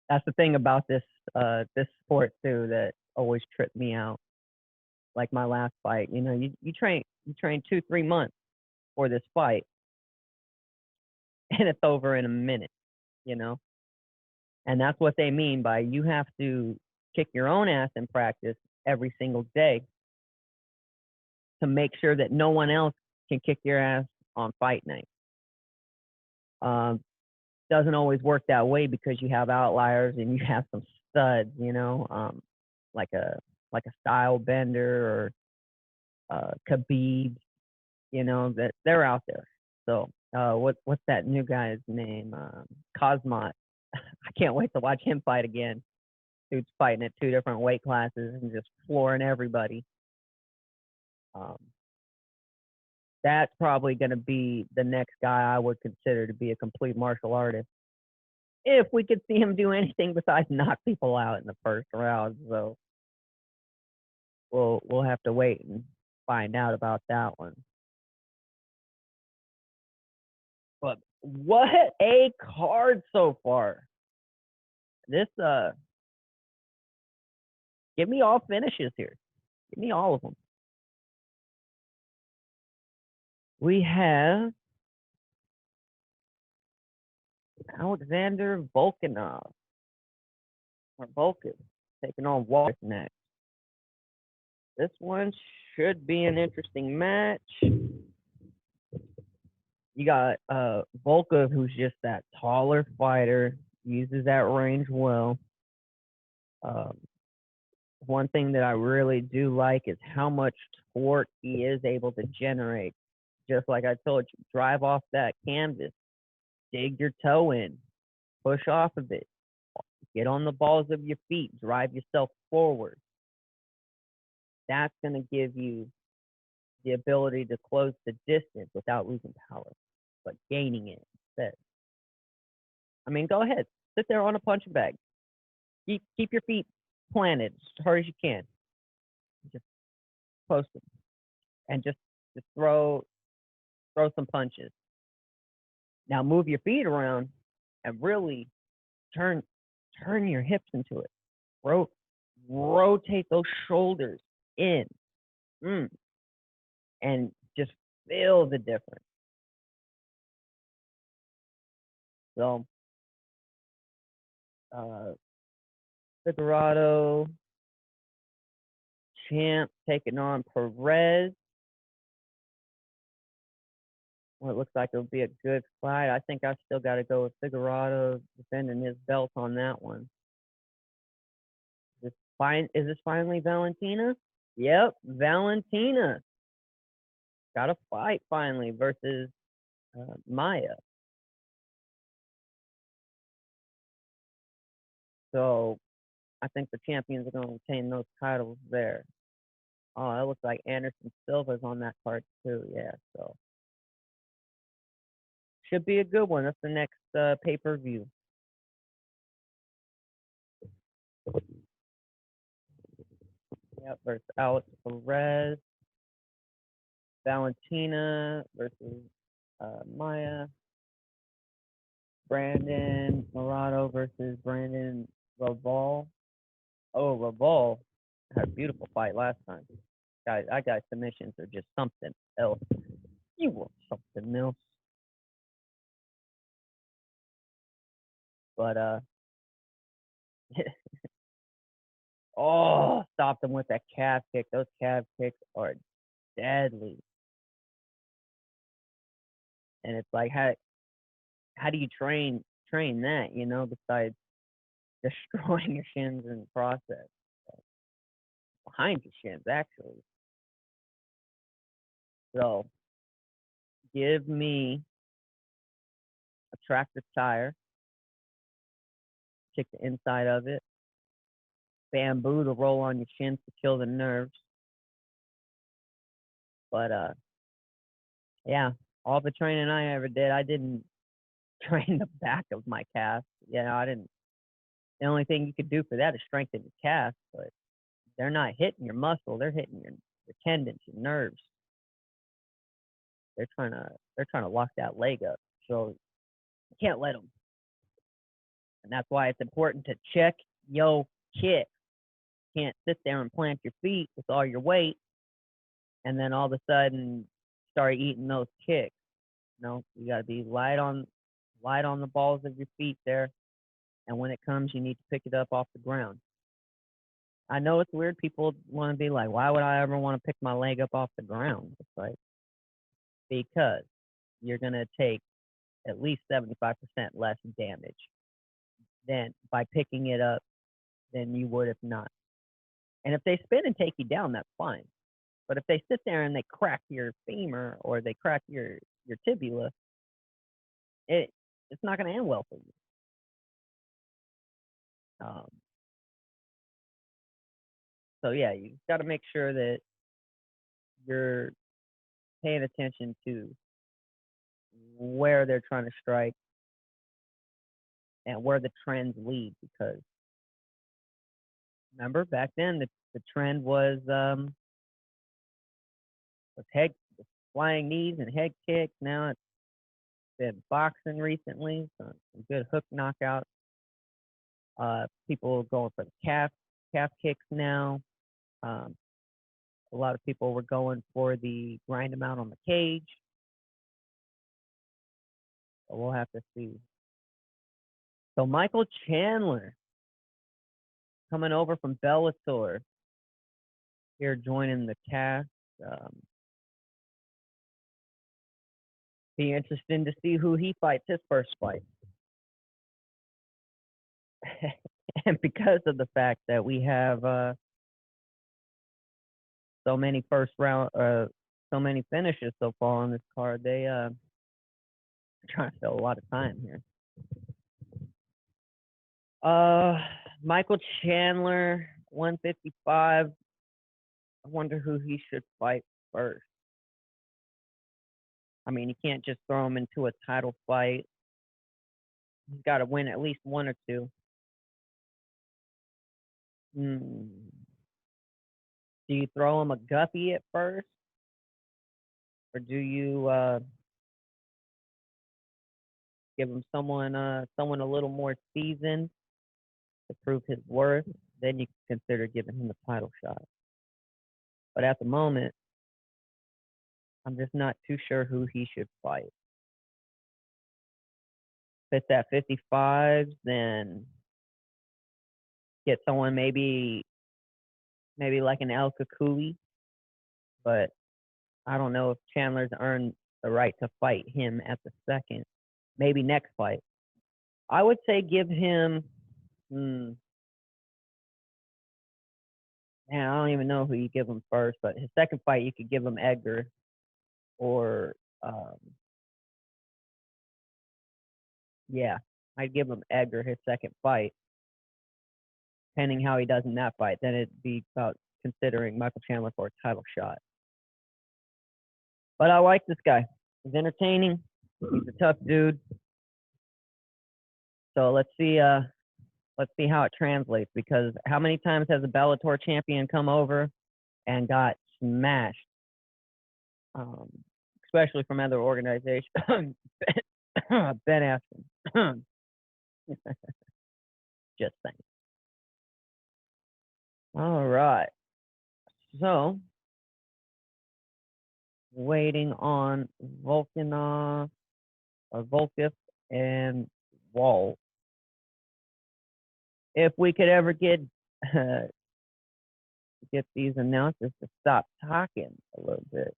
That's the thing about this sport too that always tripped me out. Like my last fight, you train 2-3 months for this fight, and it's over in a minute, and that's what they mean by you have to kick your own ass in practice every single day to make sure that no one else can kick your ass on fight night. Doesn't always work that way because you have outliers and you have some studs, like a style bender or Khabib, that they're out there. So what's that new guy's name? Cosmot. I can't wait to watch him fight again. Dude's fighting at 2 different weight classes and just flooring everybody. That's probably going to be the next guy I would consider to be a complete martial artist. If we could see him do anything besides knock people out in the first round. So we'll have to wait and find out about that one. But what a card so far. This give me all finishes here. Give me all of them. We have Alexander Volkanov, or Volkan, taking on Walter next. This one should be an interesting match. You got Volkov, who's just that taller fighter, uses that range well. One thing that I really do like is how much torque he is able to generate. Just like I told you, drive off that canvas, dig your toe in, push off of it, get on the balls of your feet, drive yourself forward. That's going to give you the ability to close the distance without losing power, but gaining it instead. I mean, go ahead, sit there on a punching bag. Keep your feet planted as hard as you can. Just post them and just throw some punches. Now move your feet around and really turn your hips into it. Rotate those shoulders in, and just feel the difference. So, Figueroa champ taking on Perez. Well, it looks like it'll be a good fight. I think I still got to go with Figueroa defending his belt on that one. Is this finally Valentina? Yep, Valentina. Got a fight finally versus Maya. So I think the champions are going to retain those titles there. Oh, it looks like Anderson Silva's on that card too. Yeah, so should be a good one. That's the next pay-per-view. Yep, versus Alex Perez. Valentina versus Maya. Brandon Morado versus Brandon Raval. Oh, Raval had a beautiful fight last time. Guys, that guy's submissions are just something else. You were something else. But oh, stopped him with that calf kick. Those calf kicks are deadly. And it's like how do you train that, you know, besides destroying your shins in the process. Behind your shins, actually. So give me a tractor tire, kick the inside of it, bamboo to roll on your shins to kill the nerves. But yeah, all the training I ever did, I didn't train the back of my calf. You know, I didn't. The only thing you could do for that is strengthen your calf, but they're not hitting your muscle; they're hitting your tendons, your nerves. They're trying to lock that leg up. So you can't let them. And that's why it's important to check your kick. You can't sit there and plant your feet with all your weight and then all of a sudden start eating those kicks. No, you gotta be light on the balls of your feet there. And when it comes, you need to pick it up off the ground. I know it's weird. People want to be like, why would I ever want to pick my leg up off the ground? It's like, because you're going to take at least 75% less damage than by picking it up than you would if not. And if they spin and take you down, that's fine. But if they sit there and they crack your femur or they crack your tibia, it's not going to end well for you. So yeah, you've got to make sure that you're paying attention to where they're trying to strike and where the trends lead, because remember back then the trend was head flying knees and head kicks. Now it's been boxing recently, so some good hook knockouts. People going for the calf kicks now. A lot of people were going for the grind them out on the cage. So we'll have to see. So Michael Chandler coming over from Bellator here, joining the cast. Be interesting to see who he fights his first fight. And because of the fact that we have so many so many finishes so far on this card, they trying to fill a lot of time here. Michael Chandler, 155. I wonder who he should fight first. I mean, you can't just throw him into a title fight. He's got to win at least one or two. Do you throw him a Guppy at first? Or do you give him someone a little more seasoned to prove his worth? Then you can consider giving him a title shot. But at the moment, I'm just not too sure who he should fight. If it's at 55, then get someone maybe like an El Kakuli. But I don't know if Chandler's earned the right to fight him at the second. Maybe next fight. I would say give him. Man, I don't even know who you give him first, but his second fight you could give him Edgar, or yeah, I'd give him Edgar his second fight. depending how he does in that fight, then it'd be about considering Michael Chandler for a title shot. But I like this guy. He's entertaining. He's a tough dude. So let's see how it translates, because how many times has a Bellator champion come over and got smashed? Especially from other organizations. Ben Askren. Just saying. All right. So, waiting on Volkov and Wall. If we could ever get these announcers to stop talking a little bit,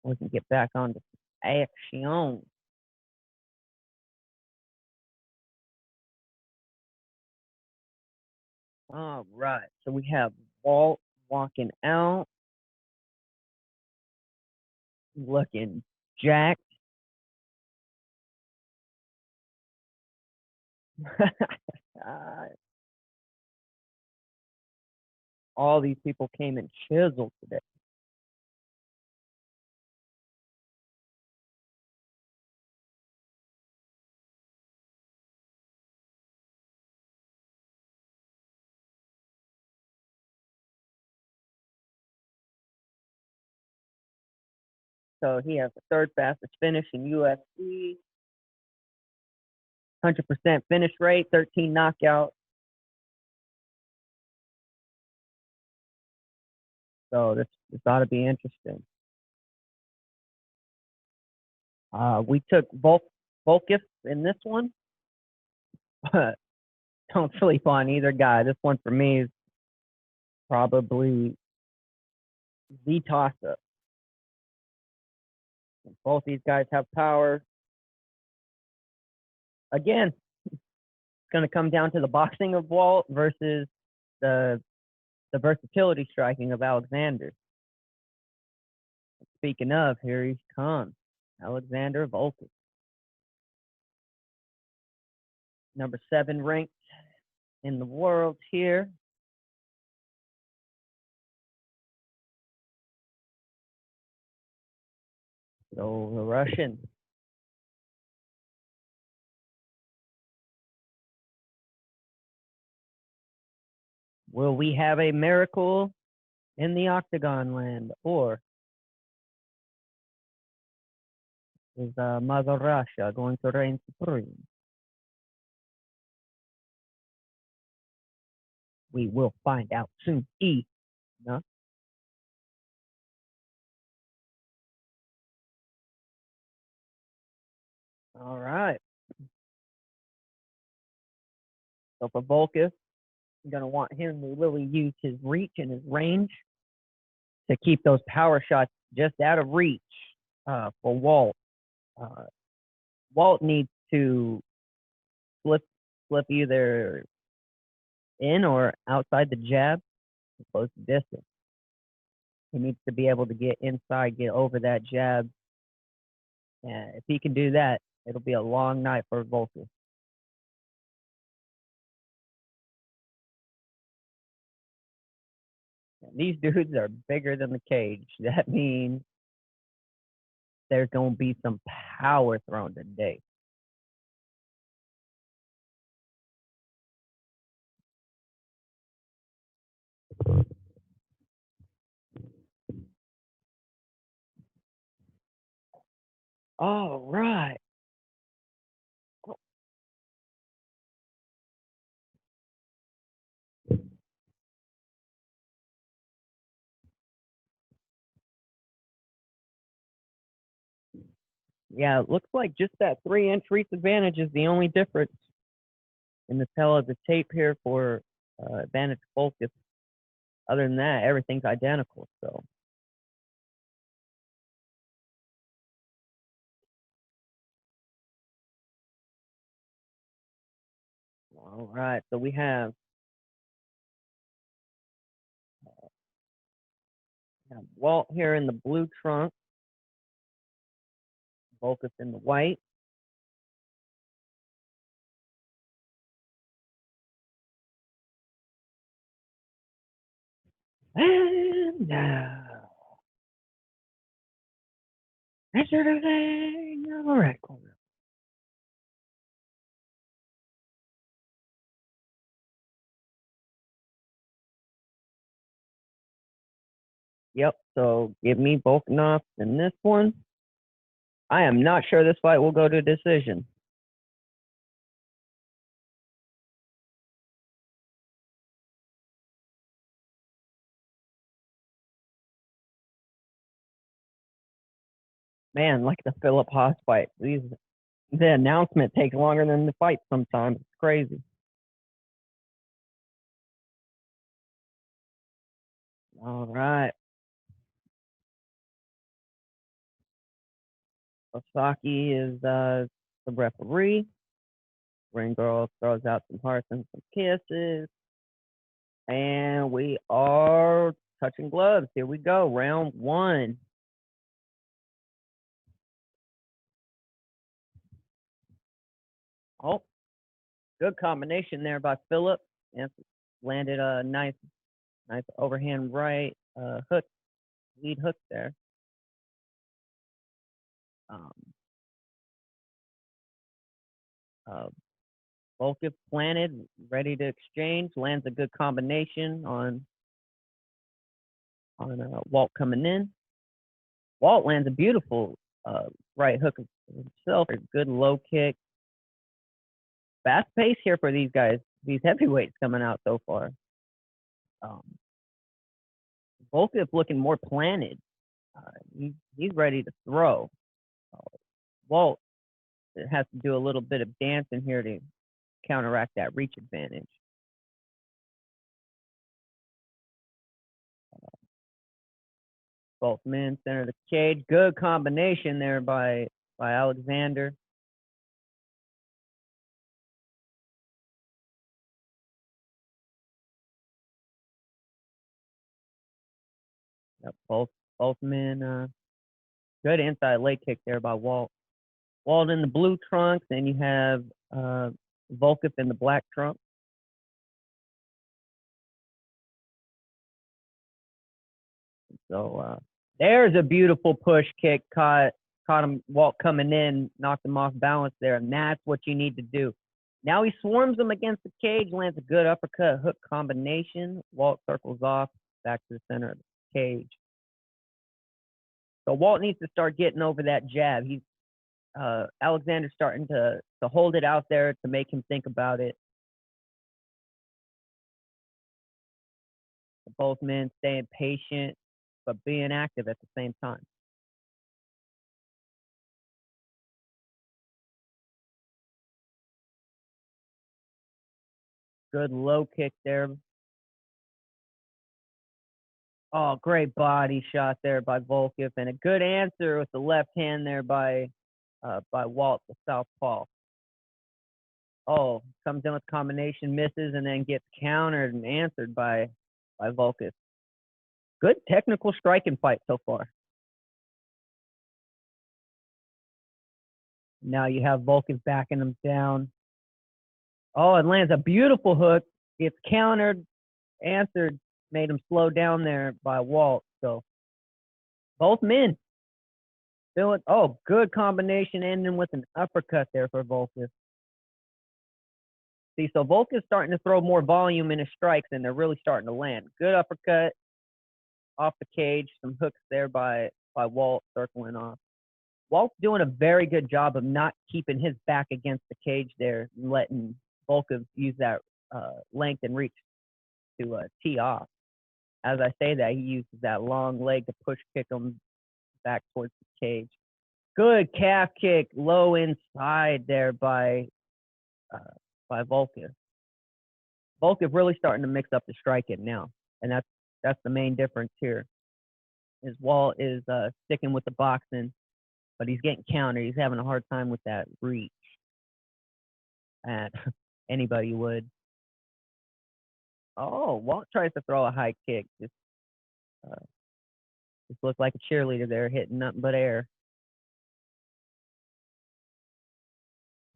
we can get back on to action. All right. So we have Walt walking out, looking jacked. All these people came in chiseled today. So he has the third fastest finish in UFC. 100% finish rate, 13 knockouts. So this ought to be interesting. We took Volkov in this one. Don't sleep on either guy. This one for me is probably the toss-up. Both these guys have power. Again, it's going to come down to the boxing of Walt versus the versatility striking of Alexander. Speaking of, here he comes, Alexander Volkov. Number 7 ranked in the world here. So the Russian. Will we have a miracle in the Octagon land, or is Mother Russia going to reign supreme? We will find out soon. No? All right. So for Volkov, I'm going to want him to really use his reach and his range to keep those power shots just out of reach for Walt. Walt needs to flip either in or outside the jab to close the distance. He needs to be able to get inside, get over that jab. And if he can do that, it'll be a long night for Volkov. These dudes are bigger than the cage. That means there's going to be some power thrown today. All right. Yeah, it looks like just that 3-inch reach advantage is the only difference in the tail of the tape here for advantage Volkov. Other than that, everything's identical. So. All right, so we have Walt here in the blue trunk, Volkov in the white. And now, enter the thing of the red corner. Yep, so give me Volkanovs in this one. I am not sure this fight will go to decision. Man, like the Philip Haas fight, the announcement takes longer than the fight sometimes. It's crazy. All right. S.S.C is the referee. Ring girl throws out some hearts and some kisses. And we are touching gloves. Here we go. Round one. Oh, good combination there by Philip. And landed a nice overhand right hook, lead hook there. Um, Volkov planted, ready to exchange. Lands a good combination on Walt coming in. Walt lands a beautiful right hook himself. A good low kick. Fast pace here for these guys. These heavyweights coming out so far. Volkov looking more planted. He's ready to throw. Walt has to do a little bit of dancing here to counteract that reach advantage. Both men center the cage. Good combination there by Alexander. Yep, both men. Good inside leg kick there by Walt. Walt in the blue trunks, and you have Volkov in the black trunks. So there's a beautiful push kick. Caught him, Walt coming in, knocked him off balance there, and that's what you need to do. Now he swarms him against the cage, lands a good uppercut hook combination. Walt circles off back to the center of the cage. So Walt needs to start getting over that jab. He's Alexander's starting to hold it out there to make him think about it. Both men staying patient, but being active at the same time. Good low kick there. Oh, great body shot there by Volkov, and a good answer with the left hand there by Walt, the southpaw. Oh, comes in with combination, misses, and then gets countered and answered by Volkov. Good technical striking fight so far. Now you have Volkov backing him down. Oh, it lands a beautiful hook. Gets countered, answered, made him slow down there by Walt. So both men. Oh, good combination ending with an uppercut there for Volkov. See, so Volkov's starting to throw more volume in his strikes, and they're really starting to land. Good uppercut off the cage, some hooks there by Walt circling off. Walt's doing a very good job of not keeping his back against the cage there and letting Volkov use that length and reach to tee off. As I say that, he uses that long leg to push kick him back towards the cage. Good calf kick, low inside there by Volkov. Volkov really starting to mix up the striking now, and that's the main difference here. Is Walt is sticking with the boxing, but he's getting countered. He's having a hard time with that reach, and anybody would. Oh, Walt tries to throw a high kick. Just looked like a cheerleader there, hitting nothing but air.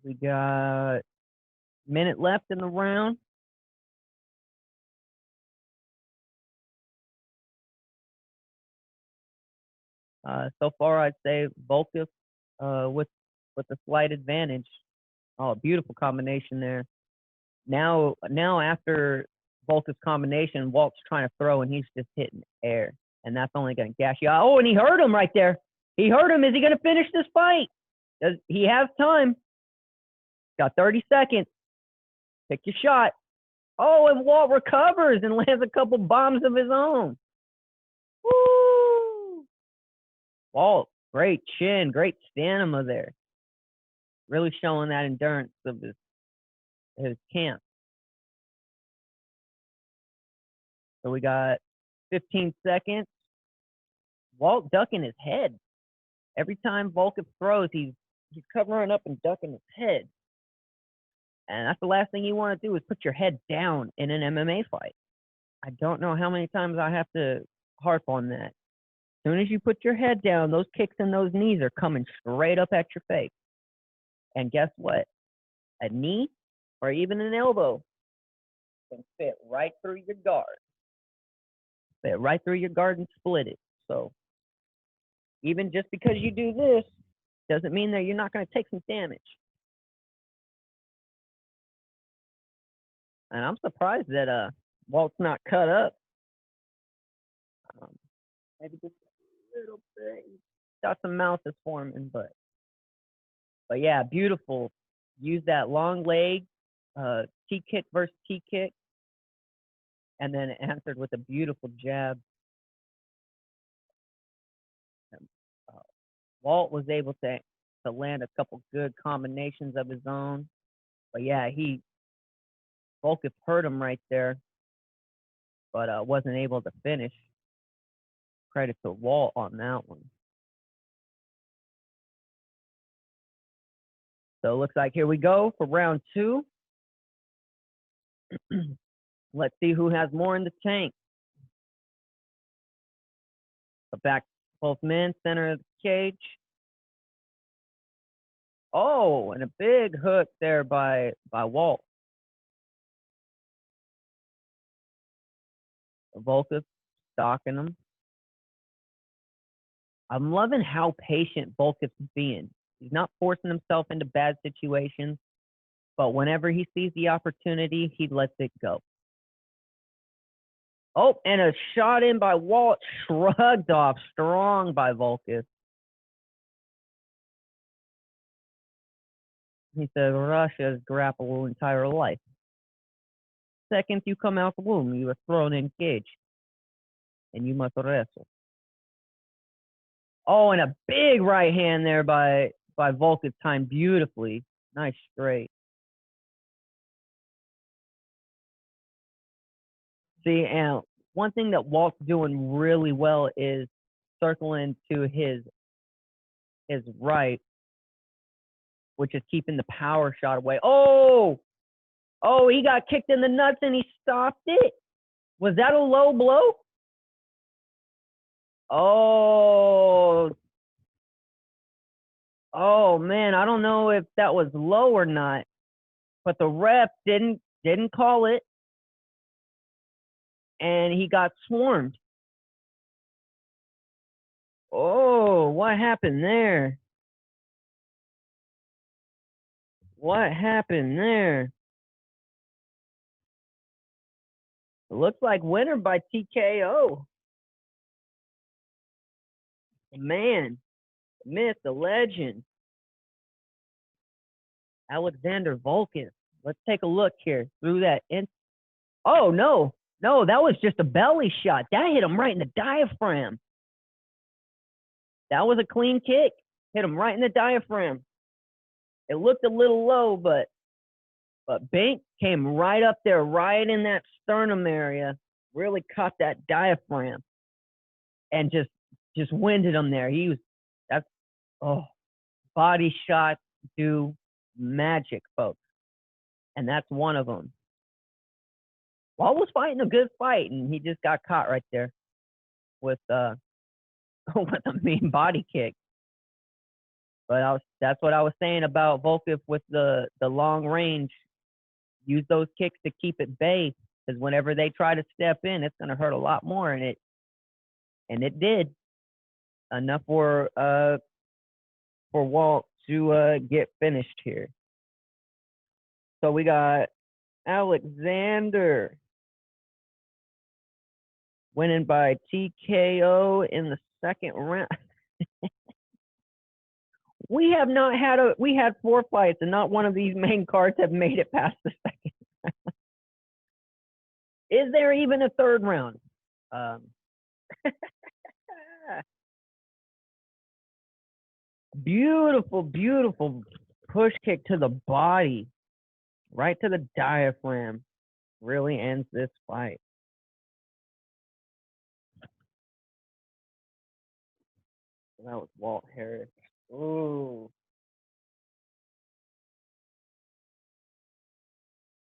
We got a minute left in the round. So far, I'd say Volkov with a slight advantage. Oh, beautiful combination there. Now after Volkov's combination, Walt's trying to throw, and he's just hitting air. And that's only going to gash you out. Oh, and he hurt him right there. He hurt him. Is he going to finish this fight? He has time. Got 30 seconds. Pick your shot. Oh, and Walt recovers and lands a couple bombs of his own. Woo! Walt, great chin, great stamina there. Really showing that endurance of his camp. So we got 15 seconds. Walt ducking his head. Every time Volkov throws, he's covering up and ducking his head. And that's the last thing you want to do is put your head down in an MMA fight. I don't know how many times I have to harp on that. As soon as you put your head down, those kicks and those knees are coming straight up at your face. And guess what? A knee or even an elbow can fit right through your guard. Fit right through your guard and split it. So even just because you do this doesn't mean that you're not going to take some damage. And I'm surprised that Walt's not cut up. Maybe just a little bit. He's got some mouth is forming, but yeah, beautiful. Use that long leg, T kick versus T kick, and then answered with a beautiful jab. Walt was able to land a couple good combinations of his own, but yeah, Volkov hurt him right there, but wasn't able to finish. Credit to Walt on that one. So it looks like here we go for round 2. Let's see who has more in the tank. Back both men, center of the cage. Oh, and a big hook there by Walt. Volkov stalking him. I'm loving how patient Volkov's being. He's not forcing himself into bad situations, but whenever he sees the opportunity, he lets it go. Oh, and a shot in by Walt, shrugged off strong by Volkov. He said, Russia has grappled entire life. Second you come out the womb, you are thrown in cage, and you must wrestle. Oh, and a big right hand there by Volkov, timed beautifully. Nice straight. See, and one thing that Walt's doing really well is circling to his right, which is keeping the power shot away. Oh, he got kicked in the nuts and he stopped it. Was that a low blow? Oh man, I don't know if that was low or not, but the ref didn't call it, and he got swarmed. Oh, what happened there? What happened there? It looks like winner by TKO. The man, the myth, the legend, Alexander Volkov. Let's take a look here through that. Oh, no, that was just a belly shot. That hit him right in the diaphragm. That was a clean kick. Hit him right in the diaphragm. It looked a little low, but Bank came right up there, right in that sternum area, really caught that diaphragm, and just winded him there. Body shots do magic, folks, and that's one of them. Walt was fighting a good fight, and he just got caught right there with with a mean body kick. But that's what I was saying about Volkov with the long range. Use those kicks to keep it bay, because whenever they try to step in, it's going to hurt a lot more, and it did. enough for Walt to get finished here. So we got Alexander winning by TKO in the second round. We have not had we had 4 fights and not one of these main cards have made it past the second round. Is there even a third round? Beautiful, beautiful push kick to the body, right to the diaphragm. Really ends this fight. That was Walt Harris. Ooh.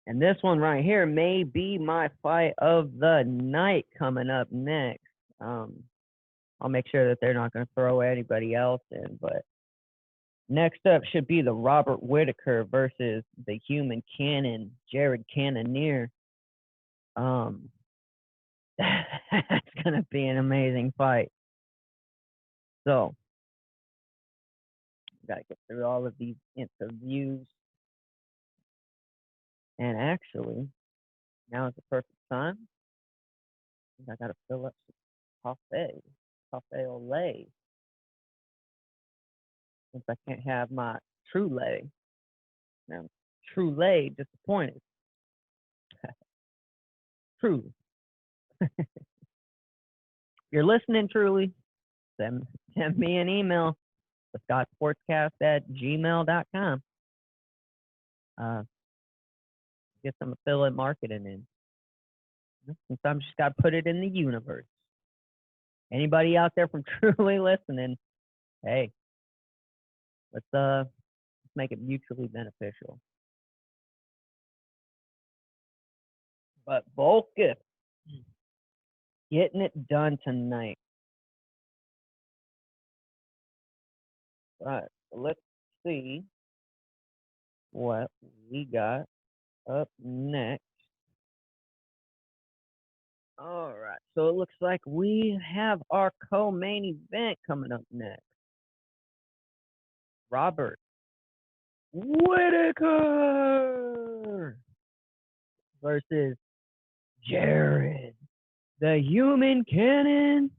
And this one right here may be my fight of the night coming up next. I'll make sure that they're not going to throw anybody else in, but next up should be the Robert Whitaker versus the Human Cannon, Jared Cannonier. That's going to be an amazing fight. So, got to get through all of these interviews. And actually, now is the perfect time. I got to fill up some coffee au lait. Since I can't have my true lay. Now, true lay disappointed. Truly. You're listening, truly. Send me an email, thescottsportscast@gmail.com. Get some affiliate marketing in. Sometimes you just got to put it in the universe. Anybody out there from truly listening, hey, let's make it mutually beneficial. But Volkov getting it done tonight. All right, let's see what we got up next. All right, so it looks like we have our co-main event coming up next. Robert Whitaker versus Jared, the Human Cannon,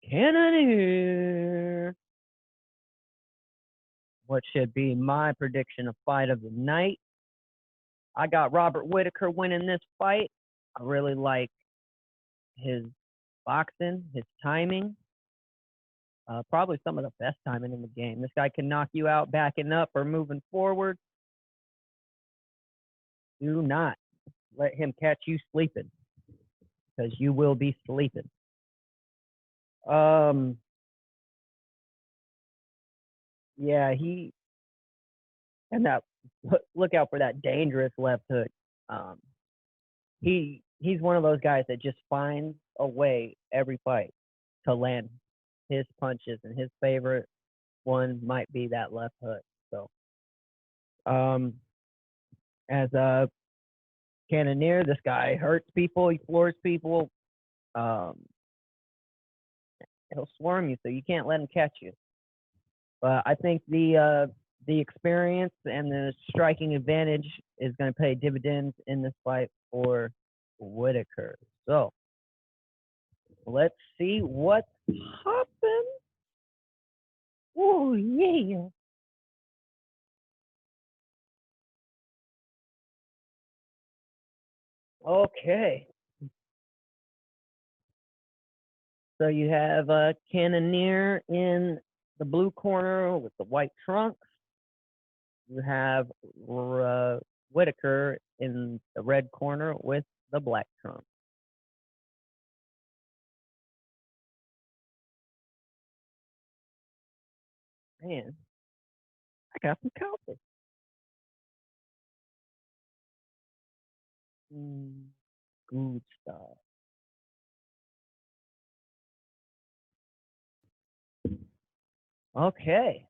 Cannonier. What should be my prediction of fight of the night? I got Robert Whitaker winning this fight. I really like his boxing, his timing. Probably some of the best timing in the game. This guy can knock you out backing up or moving forward. Do not let him catch you sleeping, because you will be sleeping. Yeah, and that, look out for that dangerous left hook. He's one of those guys that just finds a way every fight to land his punches, and his favorite one might be that left hook. So, as a Cannonier, this guy hurts people, he floors people. He'll swarm you, so you can't let him catch you. But I think the experience and the striking advantage is going to pay dividends in this fight for Whitaker. So let's see what happens. Oh yeah. Okay. So you have Cannonier in the blue corner with the white trunks. You have Whitaker in the red corner with the black trunks. Man, I got some coffee. Good stuff. Okay.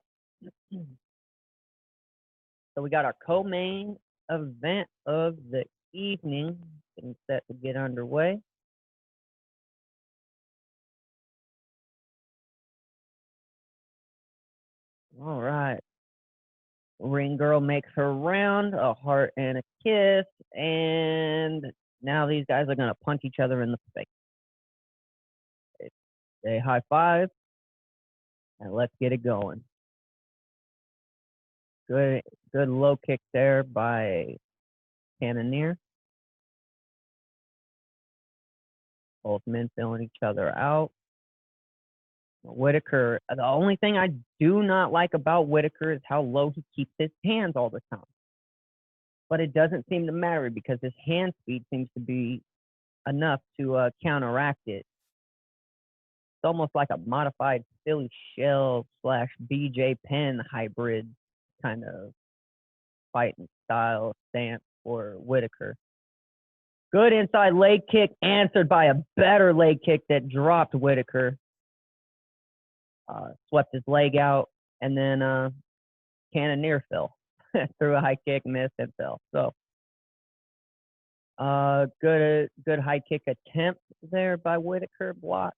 So we got our co-main event of the evening getting set to get underway. All right. Ring girl makes her round, a heart and a kiss, and now these guys are gonna punch each other in the face. They high five, and let's get it going. Good, good low kick there by Cannoneer. Both men filling each other out. Whitaker, the only thing I do not like about Whitaker is how low he keeps his hands all the time. But it doesn't seem to matter because his hand speed seems to be enough to counteract it. It's almost like a modified Philly Shell slash BJ Penn hybrid kind of fighting style stance for Whitaker. Good inside leg kick answered by a better leg kick that dropped Whitaker. Swept his leg out, and then Cannoneer fell. Threw a high kick, missed, and fell. So good high kick attempt there by Whitaker, block.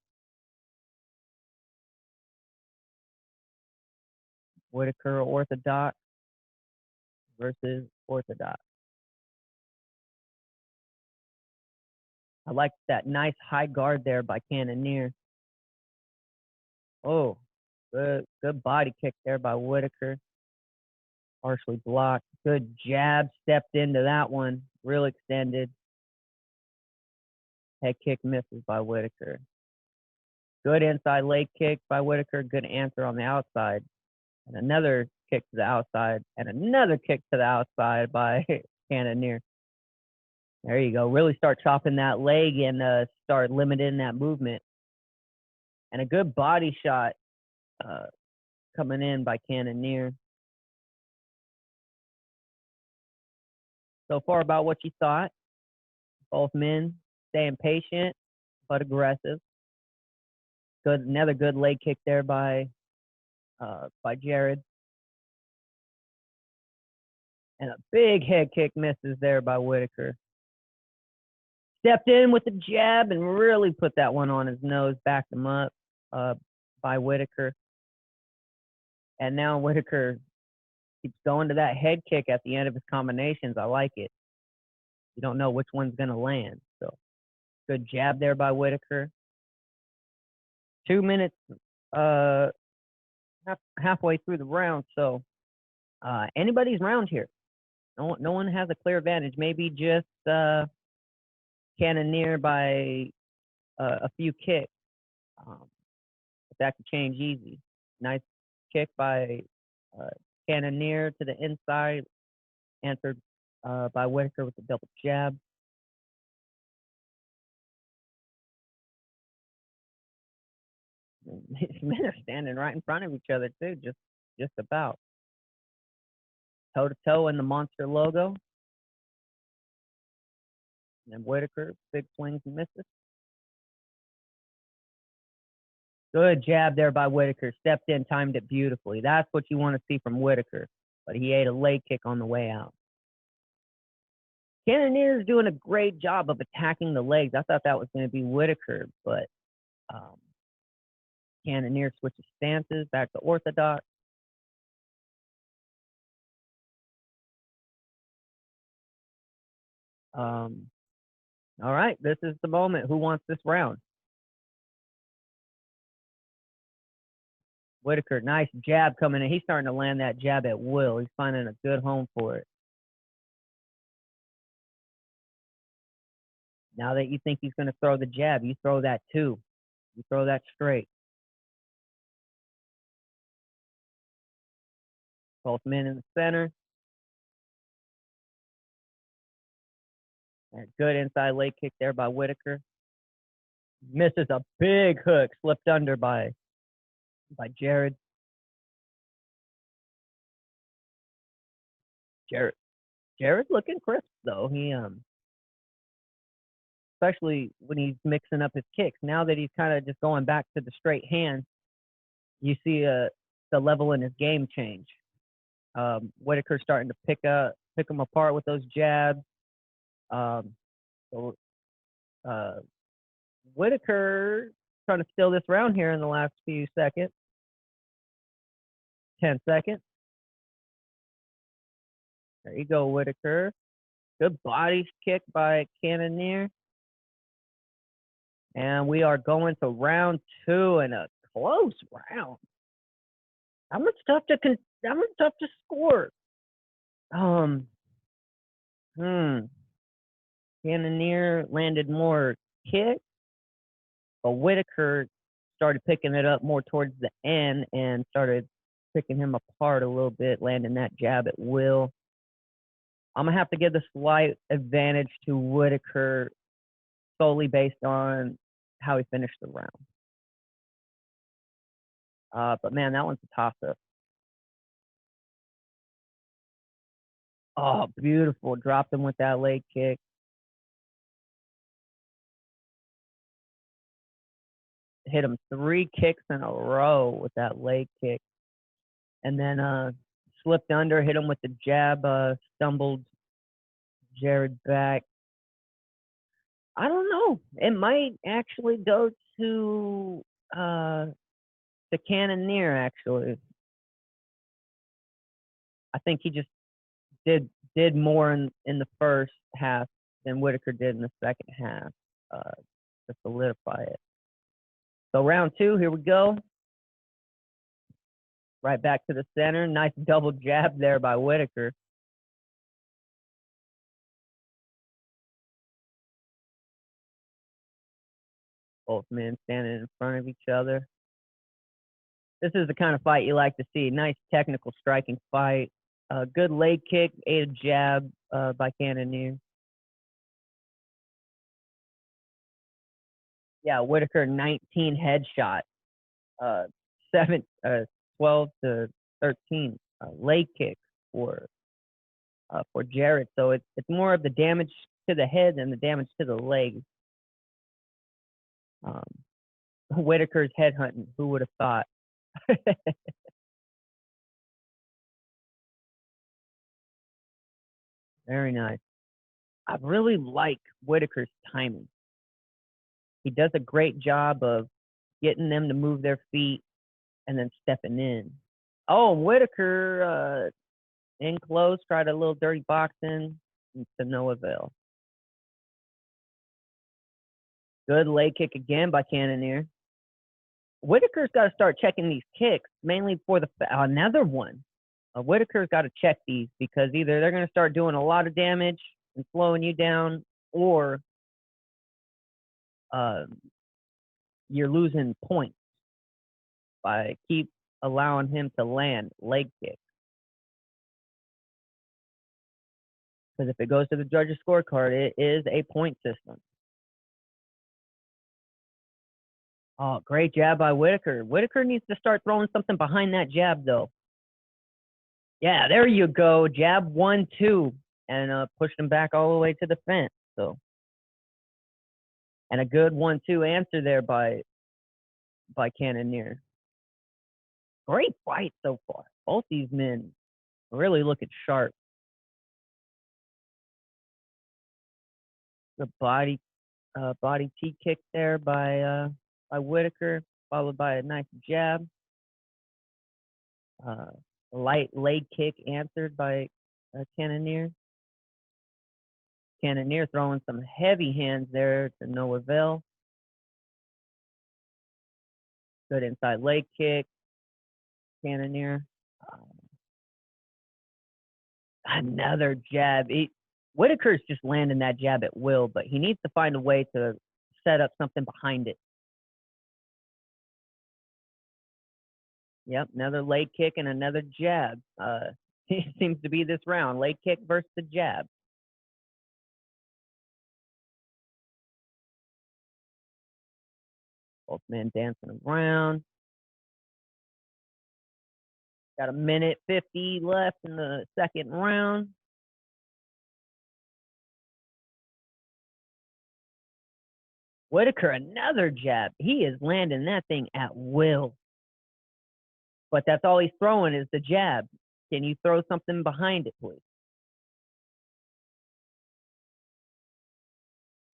Whitaker orthodox versus orthodox. I like that nice high guard there by Cannoneer. Oh, good body kick there by Whitaker. Partially blocked. Good jab, stepped into that one. Real extended. Head kick misses by Whitaker. Good inside leg kick by Whitaker. Good answer on the outside. And another kick to the outside. And another kick to the outside by Cannoneer. There you go. Really start chopping that leg and start limiting that movement. And a good body shot coming in by Cannoneer. So far about what you thought. Both men staying patient but aggressive. Another good leg kick there by Jared. And a big head kick misses there by Whitaker. Stepped in with the jab and really put that one on his nose, backed him up by Whitaker. And now Whitaker keeps going to that head kick at the end of his combinations. I like it. You don't know which one's going to land. So good jab there by Whitaker. 2 minutes halfway through the round. So anybody's round here. No one has a clear advantage. Maybe just Cannoneer by a few kicks. But that could change easy. Nice kick by Cannoneer to the inside, answered by Whitaker with a double jab. These men are standing right in front of each other too, just about. Toe to toe in the monster logo. And Whitaker, big swings and misses. Good jab there by Whitaker. Stepped in, timed it beautifully. That's what you want to see from Whitaker. But he ate a leg kick on the way out. Cannoneer is doing a great job of attacking the legs. I thought that was going to be Whitaker, but Cannoneer switches stances back to orthodox. All right, this is the moment. Who wants this round? Whitaker, nice jab coming in. He's starting to land that jab at will. He's finding a good home for it. Now that you think he's going to throw the jab, you throw that too. You throw that straight. Both men in the center. And good inside leg kick there by Whitaker. Misses a big hook, slipped under by Jared. Jared's looking crisp though. He especially when he's mixing up his kicks. Now that he's kind of just going back to the straight hand, you see the level in his game change. Whitaker's starting to pick him apart with those jabs. So Whitaker trying to steal this round here in the last few seconds. 10 seconds. There you go, Whitaker. Good body kick by Cannonier. And we are going to round 2 and a close round. How much tough to score? Cannonier landed more kicks, but Whitaker started picking it up more towards the end and started picking him apart a little bit, landing that jab at will. I'm going to have to give the slight advantage to Whitaker solely based on how he finished the round. But man, that one's a toss-up. Oh, beautiful. Dropped him with that leg kick. Hit him 3 kicks in a row with that leg kick. And then slipped under, hit him with the jab, stumbled Jared back. I don't know. It might actually go to the Cannonier, actually. I think he just did more in the first half than Whitaker did in the second half to solidify it. So round 2, here we go. Right back to the center. Nice double jab there by Whitaker. Both men standing in front of each other. This is the kind of fight you like to see. Nice technical striking fight. Good leg kick, a jab by Cannonier. Yeah, Whitaker 19 headshots. 12 to 13 leg kicks for Jarrett. So it's more of the damage to the head than the damage to the legs. Whitaker's headhunting. Who would have thought? Very nice. I really like Whitaker's timing. He does a great job of getting them to move their feet and then stepping in. Oh, Whitaker in close, tried a little dirty boxing to no avail. Good leg kick again by Cannonier. Whitaker's got to start checking these kicks, mainly for another one. Whitaker's got to check these because either they're going to start doing a lot of damage and slowing you down, or you're losing points by keep allowing him to land leg kicks. Because if it goes to the judges' scorecard, it is a point system. Oh, great jab by Whitaker. Whitaker needs to start throwing something behind that jab, though. Yeah, there you go. Jab 1-2, and pushed him back all the way to the fence. So, and a good 1-2 answer there by Cannonier. Great fight so far. Both these men really looking sharp. The body T kick there by Whitaker, followed by a nice jab. Light leg kick answered by Cannonier. Cannonier throwing some heavy hands there to no avail. Good inside leg kick. Cannonier. Another jab. Whitaker's just landing that jab at will, but he needs to find a way to set up something behind it. Yep, another leg kick and another jab. He seems to be this round. Leg kick versus the jab. Both men dancing around. Got a minute 50 left in the second round. Whitaker, another jab. He is landing that thing at will. But that's all he's throwing is the jab. Can you throw something behind it, please?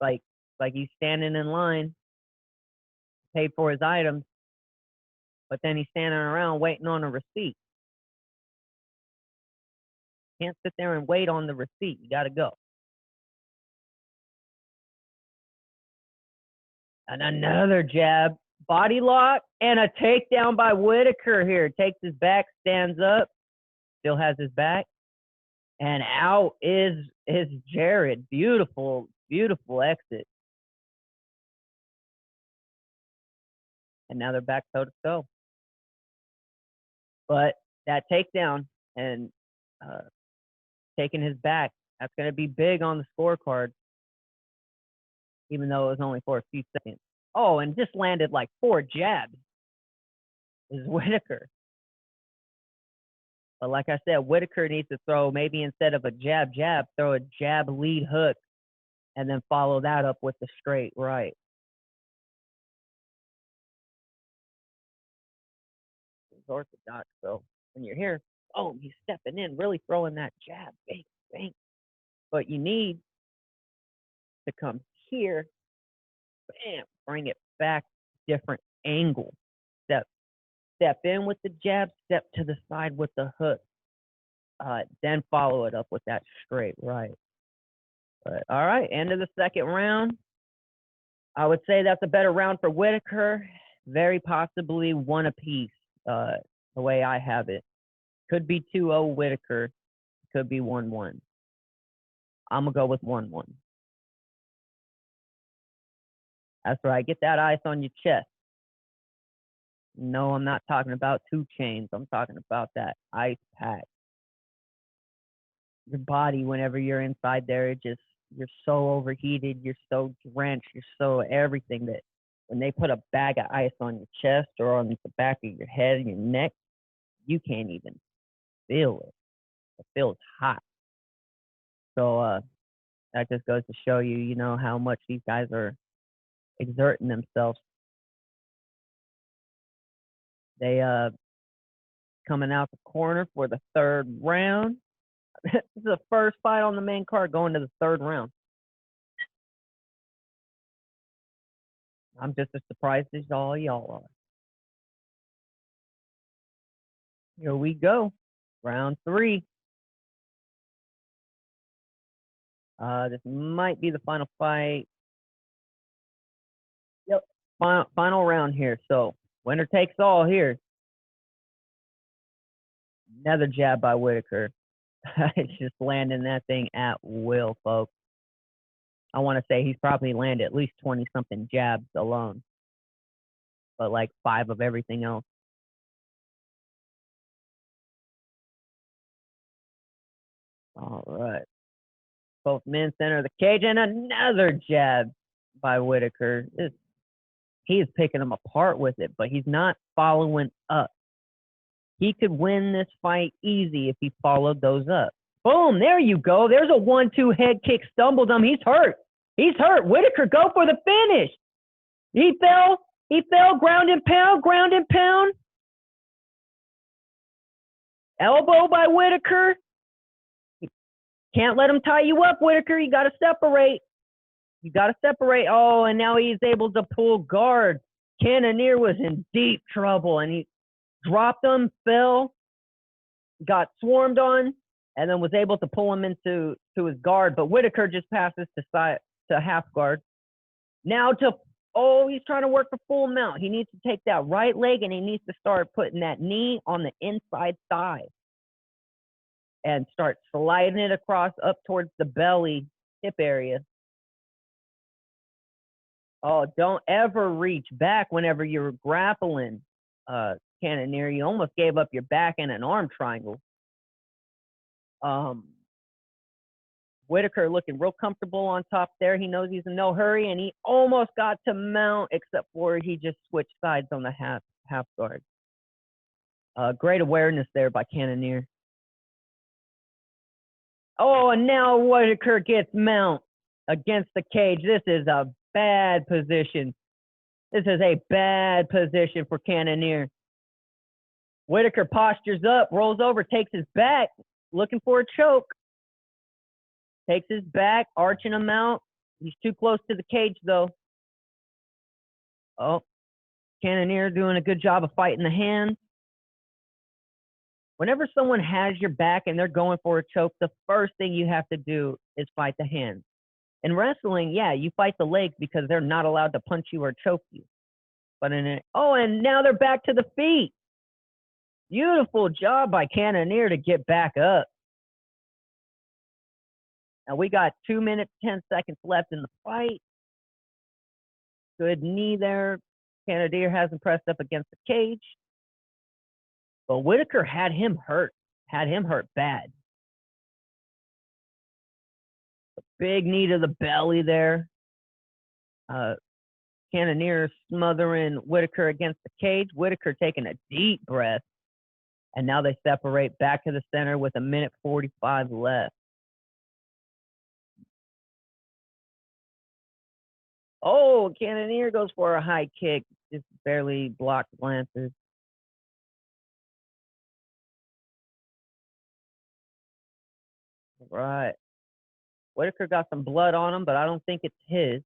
Like he's standing in line, paid for his items, but then he's standing around waiting on a receipt. can't sit there and wait on the receipt. You got to go. And another jab, body lock, and a takedown by Whitaker here. Takes his back, stands up, still has his back. And out is Jared. Beautiful, beautiful exit. And now they're back toe-to-toe. But that takedown and taking his back, that's going to be big on the scorecard, even though it was only for a few seconds. Oh, and just landed like 4 jabs is Whitaker. But like I said, Whitaker needs to throw, maybe instead of a jab, throw a jab lead hook and then follow that up with the straight right. It's orthodox, so when you're here, oh, he's stepping in, really throwing that jab, bang, bang. But you need to come here, bam, bring it back, different angle. Step in with the jab, step to the side with the hook. Then follow it up with that straight right. But all right, end of the second round. I would say that's a better round for Whitaker. Very possibly one apiece, the way I have it. Could be 2-0 Whitaker. Could be 1-1. I'm going to go with 1-1. That's right. Get that ice on your chest. No, I'm not talking about 2 chains. I'm talking about that ice pack. Your body, whenever you're inside there, you're so overheated, you're so drenched, you're so everything that when they put a bag of ice on your chest or on the back of your head and your neck, you can't even feel it. It feels hot. So that just goes to show you, you know, how much these guys are exerting themselves. They coming out the corner for the 3rd round. This is the first fight on the main card going to the 3rd round. I'm just as surprised as all y'all are. Here we go. Round 3. This might be the final fight. Yep. Final round here. So winner takes all here. Another jab by Whitaker. It's just landing that thing at will, folks. I want to say he's probably landed at least 20-something jabs alone. But like 5 of everything else. All right. Both men center the cage, and another jab by Whitaker. He is picking them apart with it, but he's not following up. He could win this fight easy if he followed those up. Boom, there you go. There's a 1-2 head kick, stumbled him. He's hurt. He's hurt. Whitaker, go for the finish. He fell, ground and pound. Elbow by Whitaker. Can't let him tie you up, Whitaker. You got to separate. Oh, and now he's able to pull guard. Cannonier was in deep trouble, and he dropped him, fell, got swarmed on, and then was able to pull him into his guard. But Whitaker just passes to half guard. Now he's trying to work for full mount. He needs to take that right leg, and he needs to start putting that knee on the inside thigh and start sliding it across up towards the belly, hip area. Oh, don't ever reach back whenever you're grappling, Cannonier. You almost gave up your back in an arm triangle. Whitaker looking real comfortable on top there. He knows he's in no hurry, and he almost got to mount, except for he just switched sides on the half guard. Great awareness there by Cannonier. Oh, and now Whitaker gets mount against the cage. This is a bad position. This is a bad position for Cannonier. Whitaker postures up, rolls over, takes his back, looking for a choke. Takes his back, arching him out. He's too close to the cage, though. Oh, Cannonier doing a good job of fighting the hands. Whenever someone has your back and they're going for a choke, the first thing you have to do is fight the hands. In wrestling, yeah, you fight the legs because they're not allowed to punch you or choke you. But and now they're back to the feet. Beautiful job by Cannonier to get back up. Now we got 2 minutes, 10 seconds left in the fight. Good knee there. Cannonier hasn't pressed up against the cage. But Whitaker had him hurt bad. A big knee to the belly there. Cannonier smothering Whitaker against the cage. Whitaker taking a deep breath. And now they separate back to the center with 1:45 left. Oh, Cannonier goes for a high kick. Just barely blocked glances. Right. Whitaker got some blood on him, but I don't think it's his.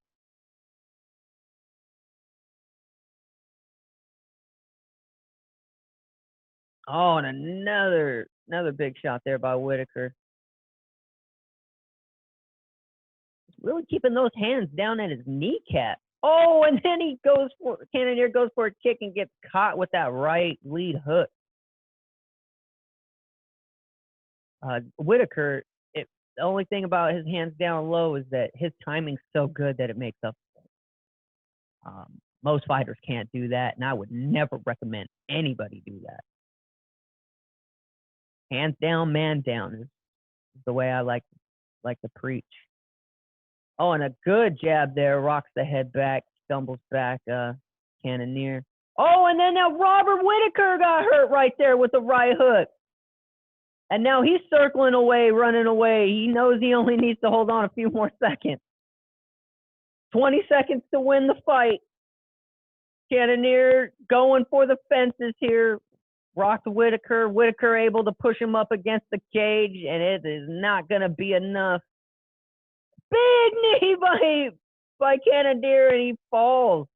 Oh, and another big shot there by Whitaker. Really keeping those hands down at his kneecap. Oh, and then Cannonier goes for a kick and gets caught with that right lead hook. Whitaker, the only thing about his hands down low is that his timing's so good that it makes up. Most fighters can't do that, and I would never recommend anybody do that. Hands down, man down is the way I like to preach. Oh, and a good jab there, rocks the head back, stumbles back, Cannonier. Oh, and then now Robert Whitaker got hurt right there with the right hook. And now he's circling away, running away. He knows he only needs to hold on a few more seconds. 20 seconds to win the fight. Cannonier going for the fences here. Rocked Whitaker. Whitaker able to push him up against the cage, and it is not going to be enough. Big knee by Cannonier, and he falls.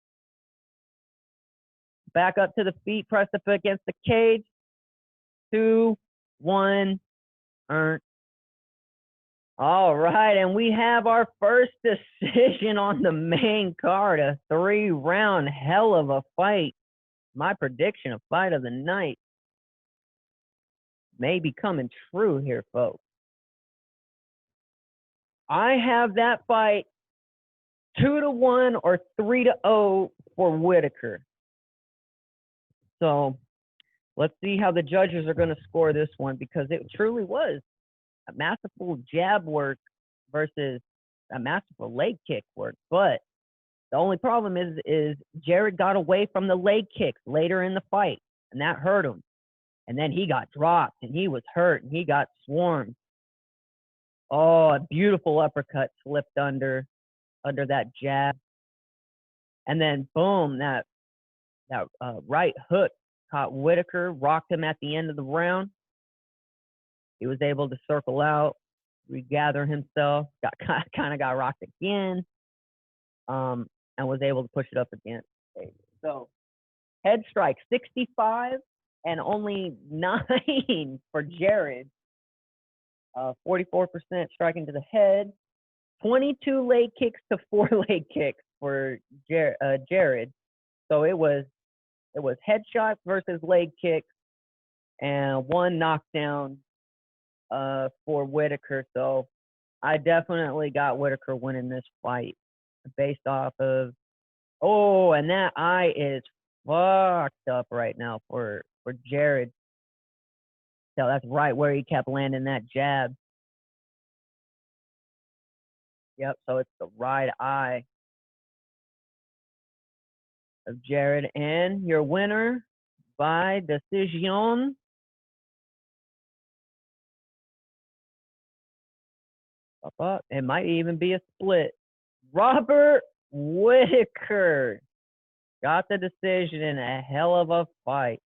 Back up to the feet, pressed up against the cage. 2, 1, earned. All right, and we have our first decision on the main card, a 3-round hell of a fight. My prediction of fight of the night may be coming true here, folks. I have that fight 2-1 or 3-0 for Whitaker. So let's see how the judges are going to score this one, because it truly was a masterful jab work versus a masterful leg kick work. But the only problem is Jared got away from the leg kicks later in the fight, and that hurt him. And then he got dropped, and he was hurt, and he got swarmed. Oh, a beautiful uppercut slipped under that jab. And then boom, that right hook caught Whitaker, rocked him at the end of the round. He was able to circle out, regather himself, kind of got rocked again, and was able to push it up again. So head strike 65 and only 9 for Jared. 44% striking to the head, 22 leg kicks to 4 leg kicks for Jared. So it was headshots versus leg kicks, and 1 knockdown for Whitaker. So I definitely got Whitaker winning this fight based off of, and that eye is fucked up right now for Jared. So that's right where he kept landing that jab. Yep, so it's the right eye of Jared. And your winner by decision. It might even be a split. Robert Whitaker got the decision in a hell of a fight.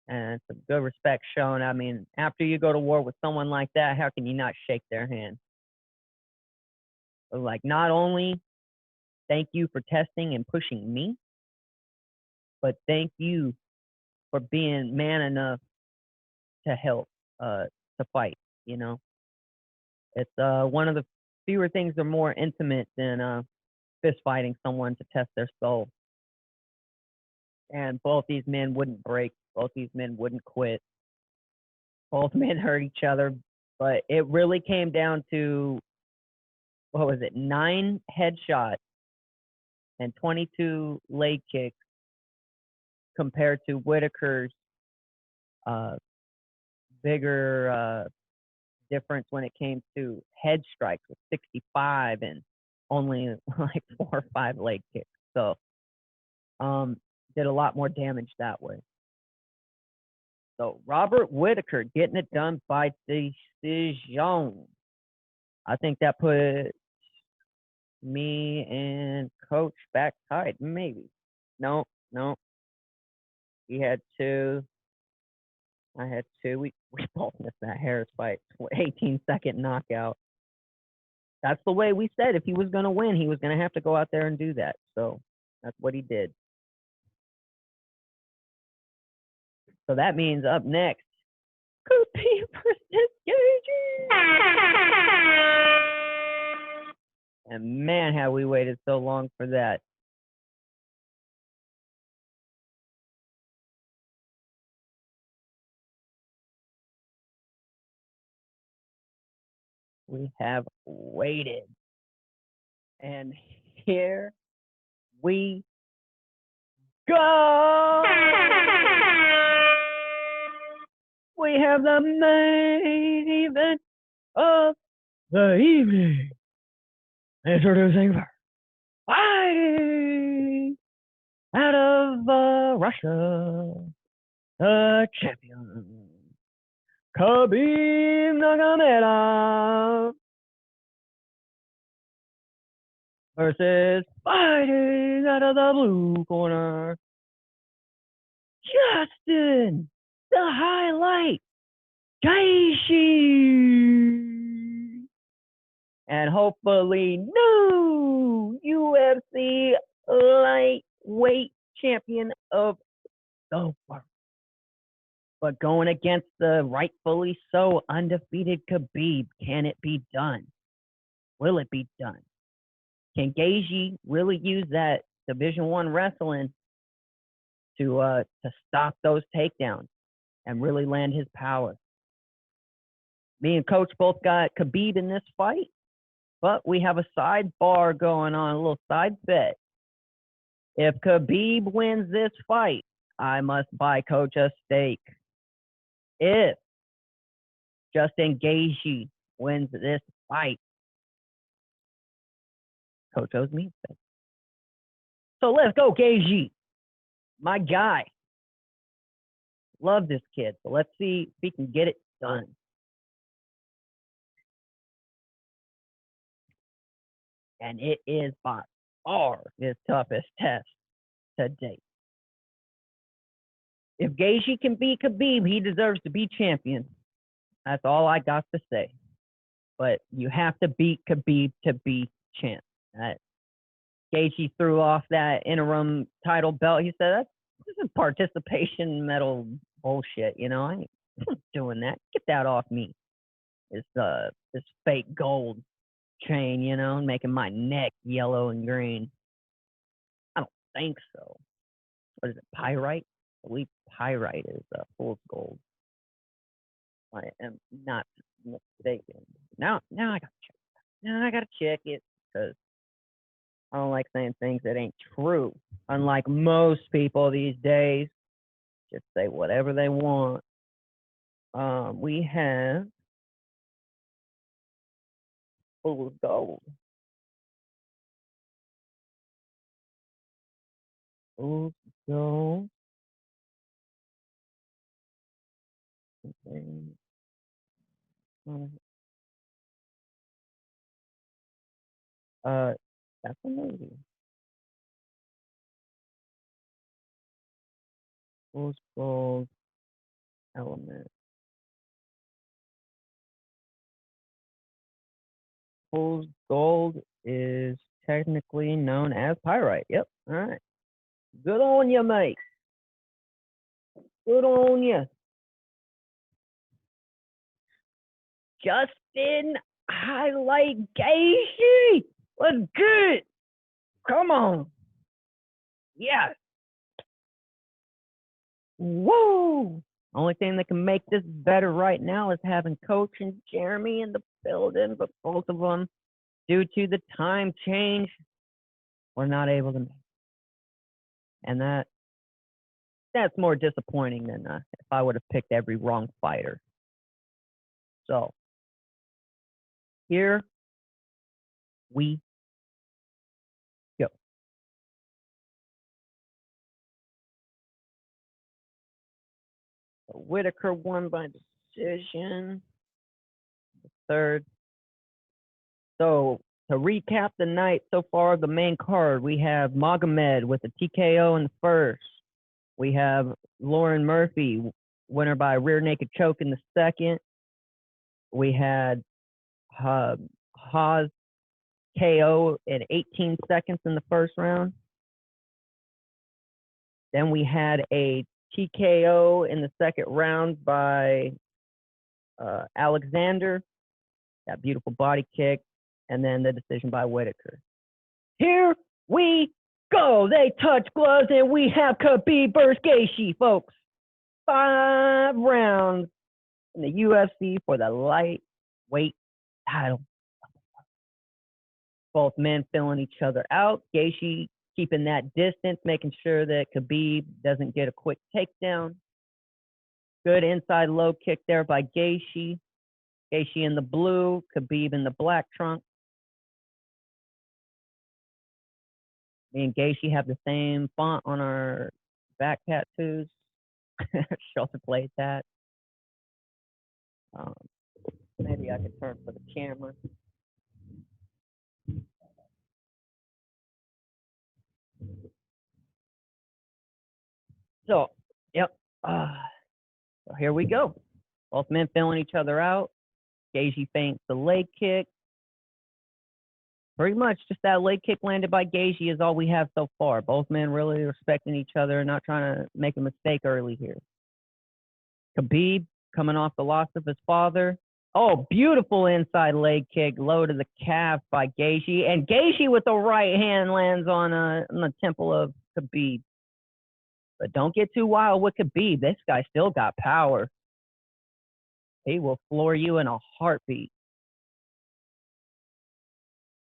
And some good respect shown. I mean, after you go to war with someone like that, how can you not shake their hand? So, like, not only thank you for testing and pushing me, but thank you for being man enough to help to fight. You know, it's one of the fewer things that are more intimate than fist fighting someone to test their soul. And both these men wouldn't break. Both these men wouldn't quit. Both men hurt each other, but it really came down to, what was it, 9 headshots and 22 leg kicks compared to Whitaker's uh, bigger difference when it came to head strikes with 65 and only like 4 or 5 leg kicks. So did a lot more damage that way. So Robert Whitaker getting it done by decision. I think that put me and Coach back tied, maybe. No. He had 2. I had 2. We both missed that Harris fight. 18-second knockout. That's the way we said if he was going to win, he was going to have to go out there and do that. So that's what he did. So that means up next, Koopy versus Gagey. And man, have we waited so long for that. We have waited. And here we go. We have the main event of the evening. Introducing first, fighting out of Russia, the champion, Khabib Nurmagomedov, versus fighting out of the blue corner, Justin, the highlight, Gaethje. And hopefully new UFC lightweight champion of the world. But going against the rightfully so undefeated Khabib, can it be done? Will it be done? Can Gaethje really use that Division I wrestling to stop those takedowns and really land his power? Me and Coach both got Khabib in this fight, but we have a sidebar going on, a little side bet. If Khabib wins this fight, I must buy Coach a steak. If Justin Gaethje wins this fight, Coach owes me a steak. So let's go, Gaethje. My guy. Love this kid. So let's see if he can get it done. And it is by far his toughest test to date. If Gaethje can beat Khabib, he deserves to be champion. That's all I got to say. But you have to beat Khabib to be champ. Gaethje threw off that interim title belt. He said, this is participation medal bullshit. You know, I ain't doing that. Get that off me. This fake gold chain, you know, making my neck yellow and green. I don't think so. What is it, pyrite? I believe pyrite is fool's gold. I am not mistaken. Now I gotta check. Now I gotta check it because I don't like saying things that ain't true. Unlike most people these days, just say whatever they want. We have fool's gold. Fool's gold. Okay. That's amazing. Fool's gold element. Fool's gold is technically known as pyrite. Yep. All right. Good on you, mate. Good on you. Justin, highlight Gaethje. Let's get it. Come on. Yes. Woo. Only thing that can make this better right now is having Coach and Jeremy in the building, but both of them, due to the time change, were not able to make it. And that's more disappointing than if I would have picked every wrong fighter. So here we go. So Whitaker won by decision. The third. So to recap the night so far, the main card, we have Magomed with a TKO in the first. We have Lauren Murphy, winner by rear naked choke in the second. We had Haas KO in 18 seconds in the first round. Then we had a TKO in the second round by Alexander, that beautiful body kick, and then the decision by Whitaker. Here we go. They touch gloves, and we have Khabib versus Gaethje, folks. 5 rounds in the UFC for the lightweight title. Both men filling each other out. Gaethje keeping that distance, making sure that Khabib doesn't get a quick takedown. Good inside low kick there by Gaethje. Gaethje in the blue, Khabib in the black trunk. Me and Gaethje have the same font on our back tattoos. Shoulder blade tat. Maybe I could turn for the camera. So, yep. So here we go. Both men filling each other out. Gaethje feints the leg kick. Pretty much just that leg kick landed by Gaethje is all we have so far. Both men really respecting each other, not trying to make a mistake early here. Khabib coming off the loss of his father. Oh, beautiful inside leg kick, low to the calf by Gaethje. And Gaethje with the right hand lands on the temple of Khabib. But don't get too wild with Khabib. This guy still got power. He will floor you in a heartbeat.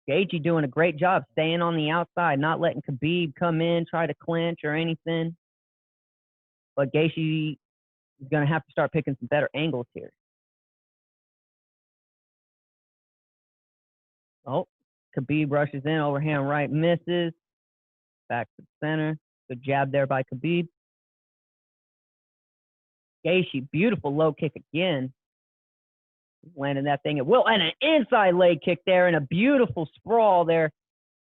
Gaethje doing a great job staying on the outside, not letting Khabib come in, try to clinch or anything. But Gaethje is going to have to start picking some better angles here. Oh, Khabib rushes in, overhand right misses. Back to the center. Good jab there by Khabib. Gaethje, beautiful low kick again. Landing that thing at will. And an inside leg kick there and a beautiful sprawl there.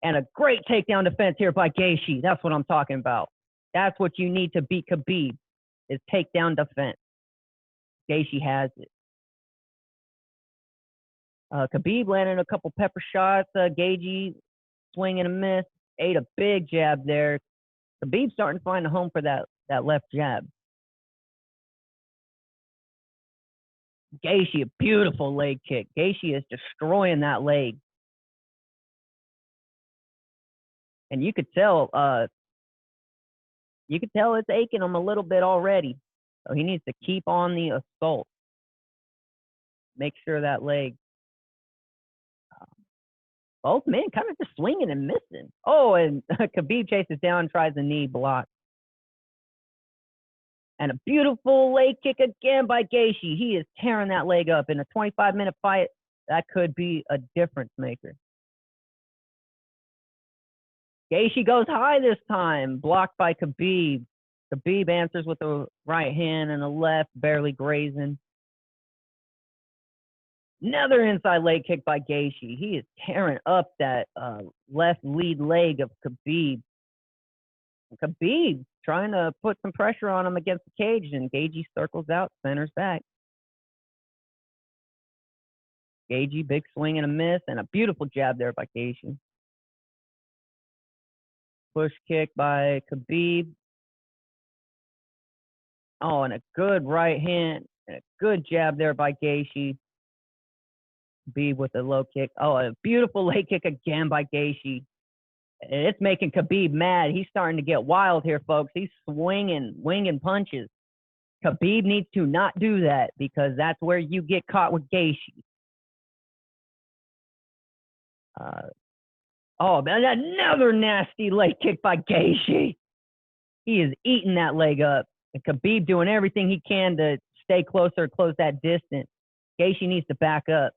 And a great takedown defense here by Gaethje. That's what I'm talking about. That's what you need to beat Khabib is takedown defense. Gaethje has it. Khabib landed a couple pepper shots. Gaethje swing and a miss. Ate a big jab there. Khabib starting to find a home for that left jab. Gaethje, a beautiful leg kick. Gaethje is destroying that leg. And you could tell it's aching him a little bit already. So he needs to keep on the assault. Make sure that leg. Both men kind of just swinging and missing. Oh, and Khabib chases down, tries a knee block. And a beautiful leg kick again by Gaethje. He is tearing that leg up. In a 25-minute fight, that could be a difference maker. Gaethje goes high this time, blocked by Khabib. Khabib answers with a right hand and a left, barely grazing. Another inside leg kick by Gaethje. He is tearing up that left lead leg of Khabib. Khabib trying to put some pressure on him against the cage, and Gaethje circles out, centers back. Gaethje, big swing and a miss, and a beautiful jab there by Gaethje. Push kick by Khabib. Oh, and a good right hand and a good jab there by Gaethje. Khabib with a low kick. Oh, a beautiful leg kick again by Gaethje. It's making Khabib mad. He's starting to get wild here, folks. He's winging punches. Khabib needs to not do that because that's where you get caught with Gaethje. Oh, man, another nasty leg kick by Gaethje. He is eating that leg up. And Khabib doing everything he can to stay closer, close that distance. Gaethje needs to back up.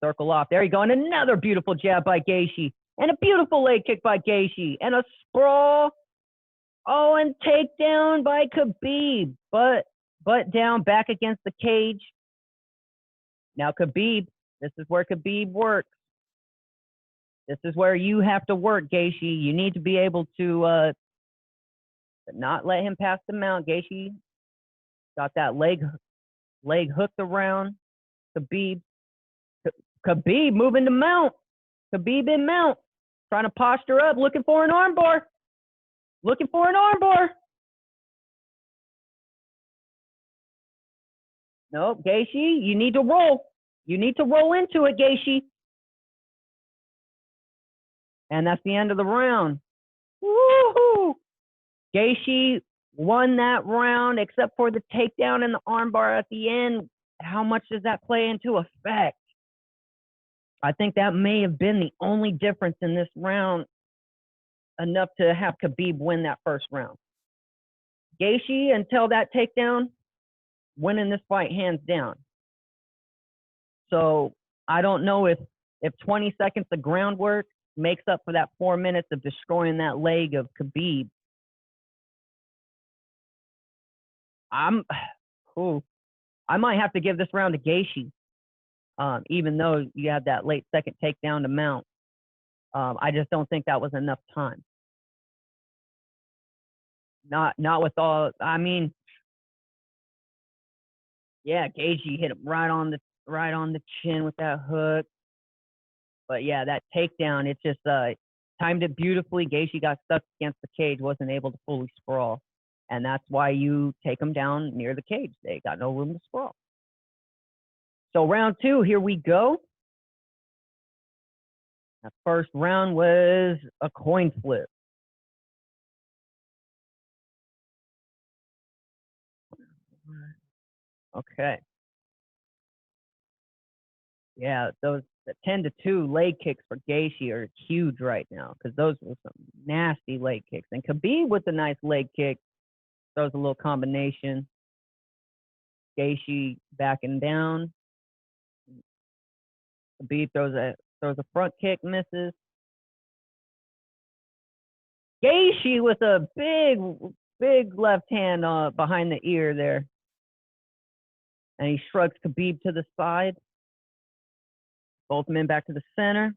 Circle off. There you go. And another beautiful jab by Gaethje. And a beautiful leg kick by Gaethje. And a sprawl. Oh, and takedown by Khabib. Butt down, back against the cage. Now Khabib, this is where Khabib works. This is where you have to work, Gaethje. You need to be able to not let him pass the mount. Gaethje got that leg hooked around Khabib. Khabib moving to mount. Khabib in mount. Trying to posture up, looking for an armbar. Looking for an armbar. Nope, Gaethje, you need to roll. You need to roll into it, Gaethje. And that's the end of the round. Woohoo! Gaethje won that round, except for the takedown and the armbar at the end. How much does that play into effect? I think that may have been the only difference in this round, enough to have Khabib win that first round. Gaethje, until that takedown, winning this fight hands down. So I don't know if 20 seconds of groundwork makes up for that 4 minutes of destroying that leg of Khabib. I might have to give this round to Gaethje, even though you had that late second takedown to mount. I just don't think that was enough time. Not with all. I mean, yeah, Gaethje hit him right on the chin with that hook. But yeah, that takedown, it just timed it beautifully. Gaethje got stuck against the cage, wasn't able to fully sprawl. And that's why you take them down near the cage. They got no room to sprawl. So round two, here we go. That first round was a coin flip. Okay. Yeah, those 10-2 leg kicks for Gaethje are huge right now because those were some nasty leg kicks. And Khabib with a nice leg kick throws a little combination. Gaethje backing down. Khabib throws a front kick, misses. Gaethje with a big left hand behind the ear there. And he shrugs Khabib to the side. Both men back to the center.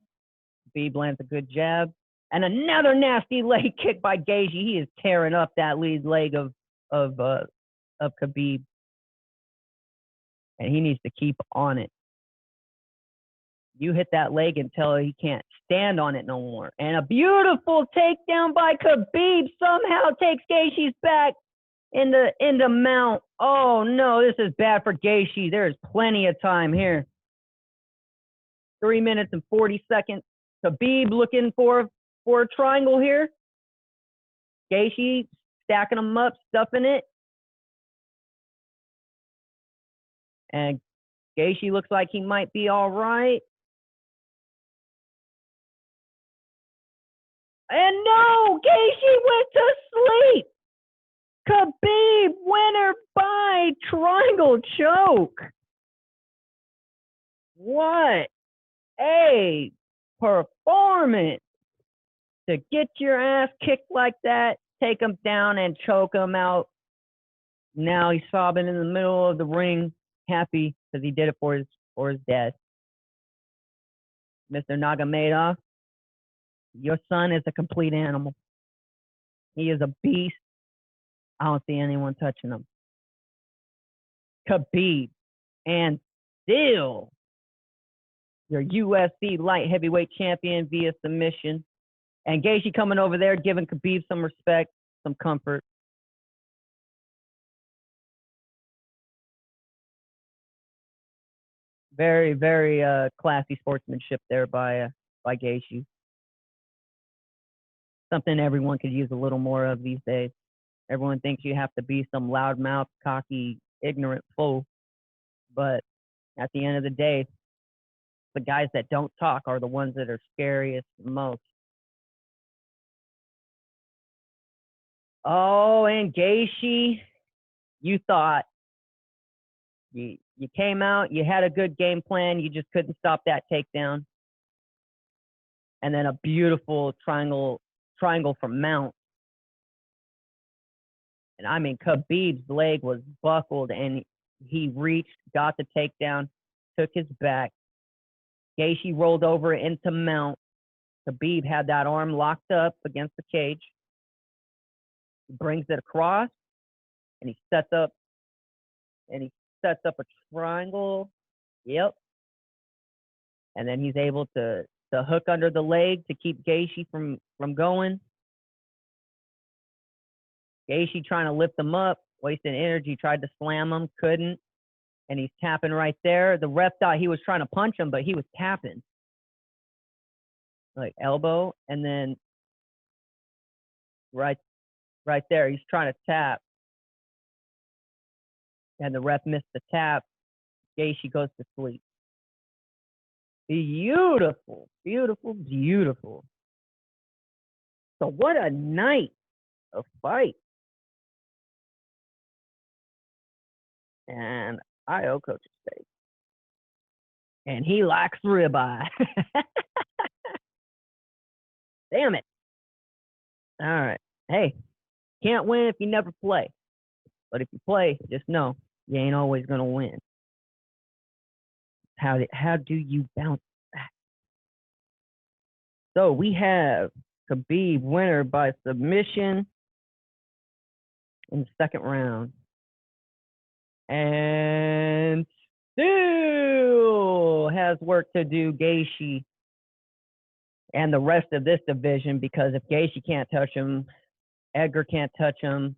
Khabib lands a good jab. And another nasty leg kick by Gaethje. He is tearing up that lead leg of Khabib. And he needs to keep on it. You hit that leg until he can't stand on it no more. And a beautiful takedown by Khabib somehow takes Gaethje's back in the mount. Oh no, this is bad for Gaethje. There's plenty of time here. 3 minutes and 40 seconds. Khabib looking for a triangle here. Gaethje stacking them up, stuffing it. And Gaethje looks like he might be all right. And no, Gaethje went to sleep. Khabib winner by triangle choke. What a performance to get your ass kicked like that, take him down and choke him out. Now he's sobbing in the middle of the ring, happy because he did it for his dad. Mr. Nurmagomedov, your son is a complete animal. He is a beast. I don't see anyone touching him. Khabib, and still your UFC light heavyweight champion via submission. And Gaethje coming over there, giving Khabib some respect, some comfort. Very, very classy sportsmanship there by Gaethje. Something everyone could use a little more of these days. Everyone thinks you have to be some loudmouth, cocky, ignorant fool, but at the end of the day, the guys that don't talk are the ones that are scariest most. Oh, and Gaethje, you thought you came out, you had a good game plan, you just couldn't stop that takedown. And then a beautiful triangle from Mount. And I mean, Khabib's leg was buckled and he reached, got the takedown, took his back. Gaethje rolled over into Mount. Khabib had that arm locked up against the cage. He brings it across and he sets up a triangle. Yep. And then he's able to hook under the leg to keep Gaethje from going. Gaethje trying to lift him up, wasting energy, tried to slam him, couldn't. And he's tapping right there. The ref thought he was trying to punch him, but he was tapping. Like elbow, and then right there, he's trying to tap. And the ref missed the tap. Gaethje goes to sleep. Beautiful, beautiful, beautiful. So what a night of fight. And I owe Coach a steak. And he likes ribeye. Damn it. All right. Hey, can't win if you never play. But if you play, just know you ain't always going to win. How do you bounce back? So we have Khabib winner by submission in the second round. And still has work to do, Gaethje and the rest of this division, because if Gaethje can't touch him, Edgar can't touch him,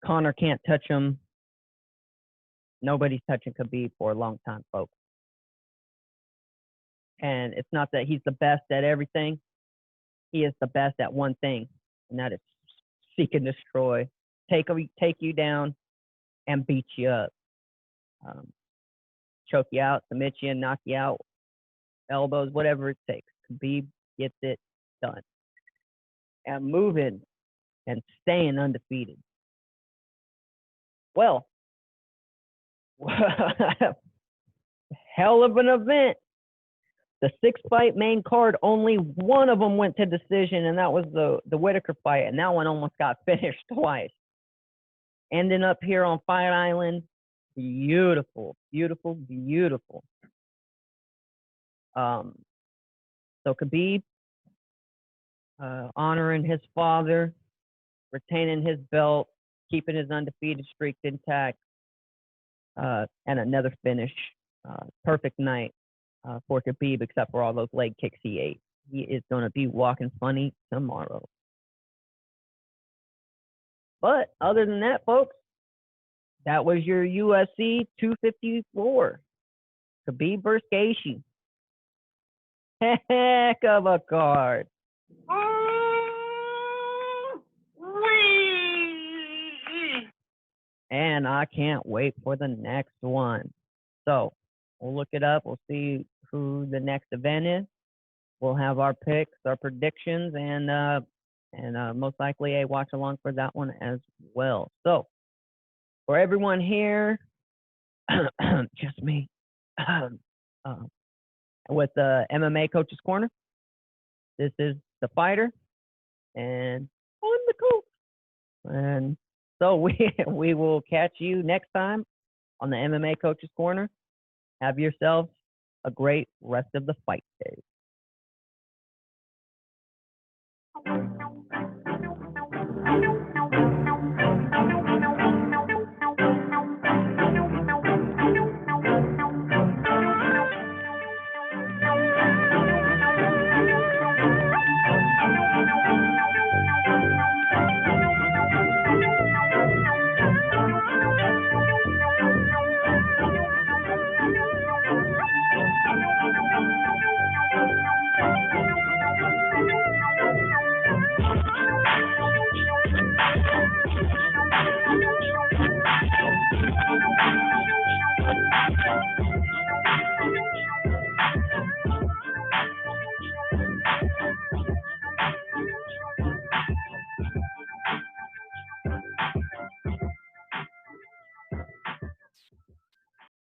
Conor can't touch him, nobody's touching Khabib for a long time, folks. And it's not that he's the best at everything. He is the best at one thing, and that is seek and destroy, take you down, and beat you up, choke you out, submit you, knock you out, elbows, whatever it takes. Khabib gets it done. And moving and staying undefeated. Well, hell of an event. The 6-fight main card, only one of them went to decision, and that was the Whitaker fight, and that one almost got finished twice. Ending up here on Fight Island, beautiful, beautiful, beautiful. So Khabib, honoring his father, retaining his belt, keeping his undefeated streak intact, and another finish. Perfect night for Khabib, except for all those leg kicks he ate. He is going to be walking funny tomorrow. But other than that, folks, that was your UFC 254. Khabib versus Gaethje. Heck of a card. And I can't wait for the next one. So we'll look it up. We'll see who the next event is. We'll have our picks, our predictions, and most likely a watch along for that one as well. So for everyone here, just me, with the MMA Coach's Corner, this is the fighter, and I'm the coach. And so we will catch you next time on the MMA Coach's Corner. Have yourselves a great rest of the fight day.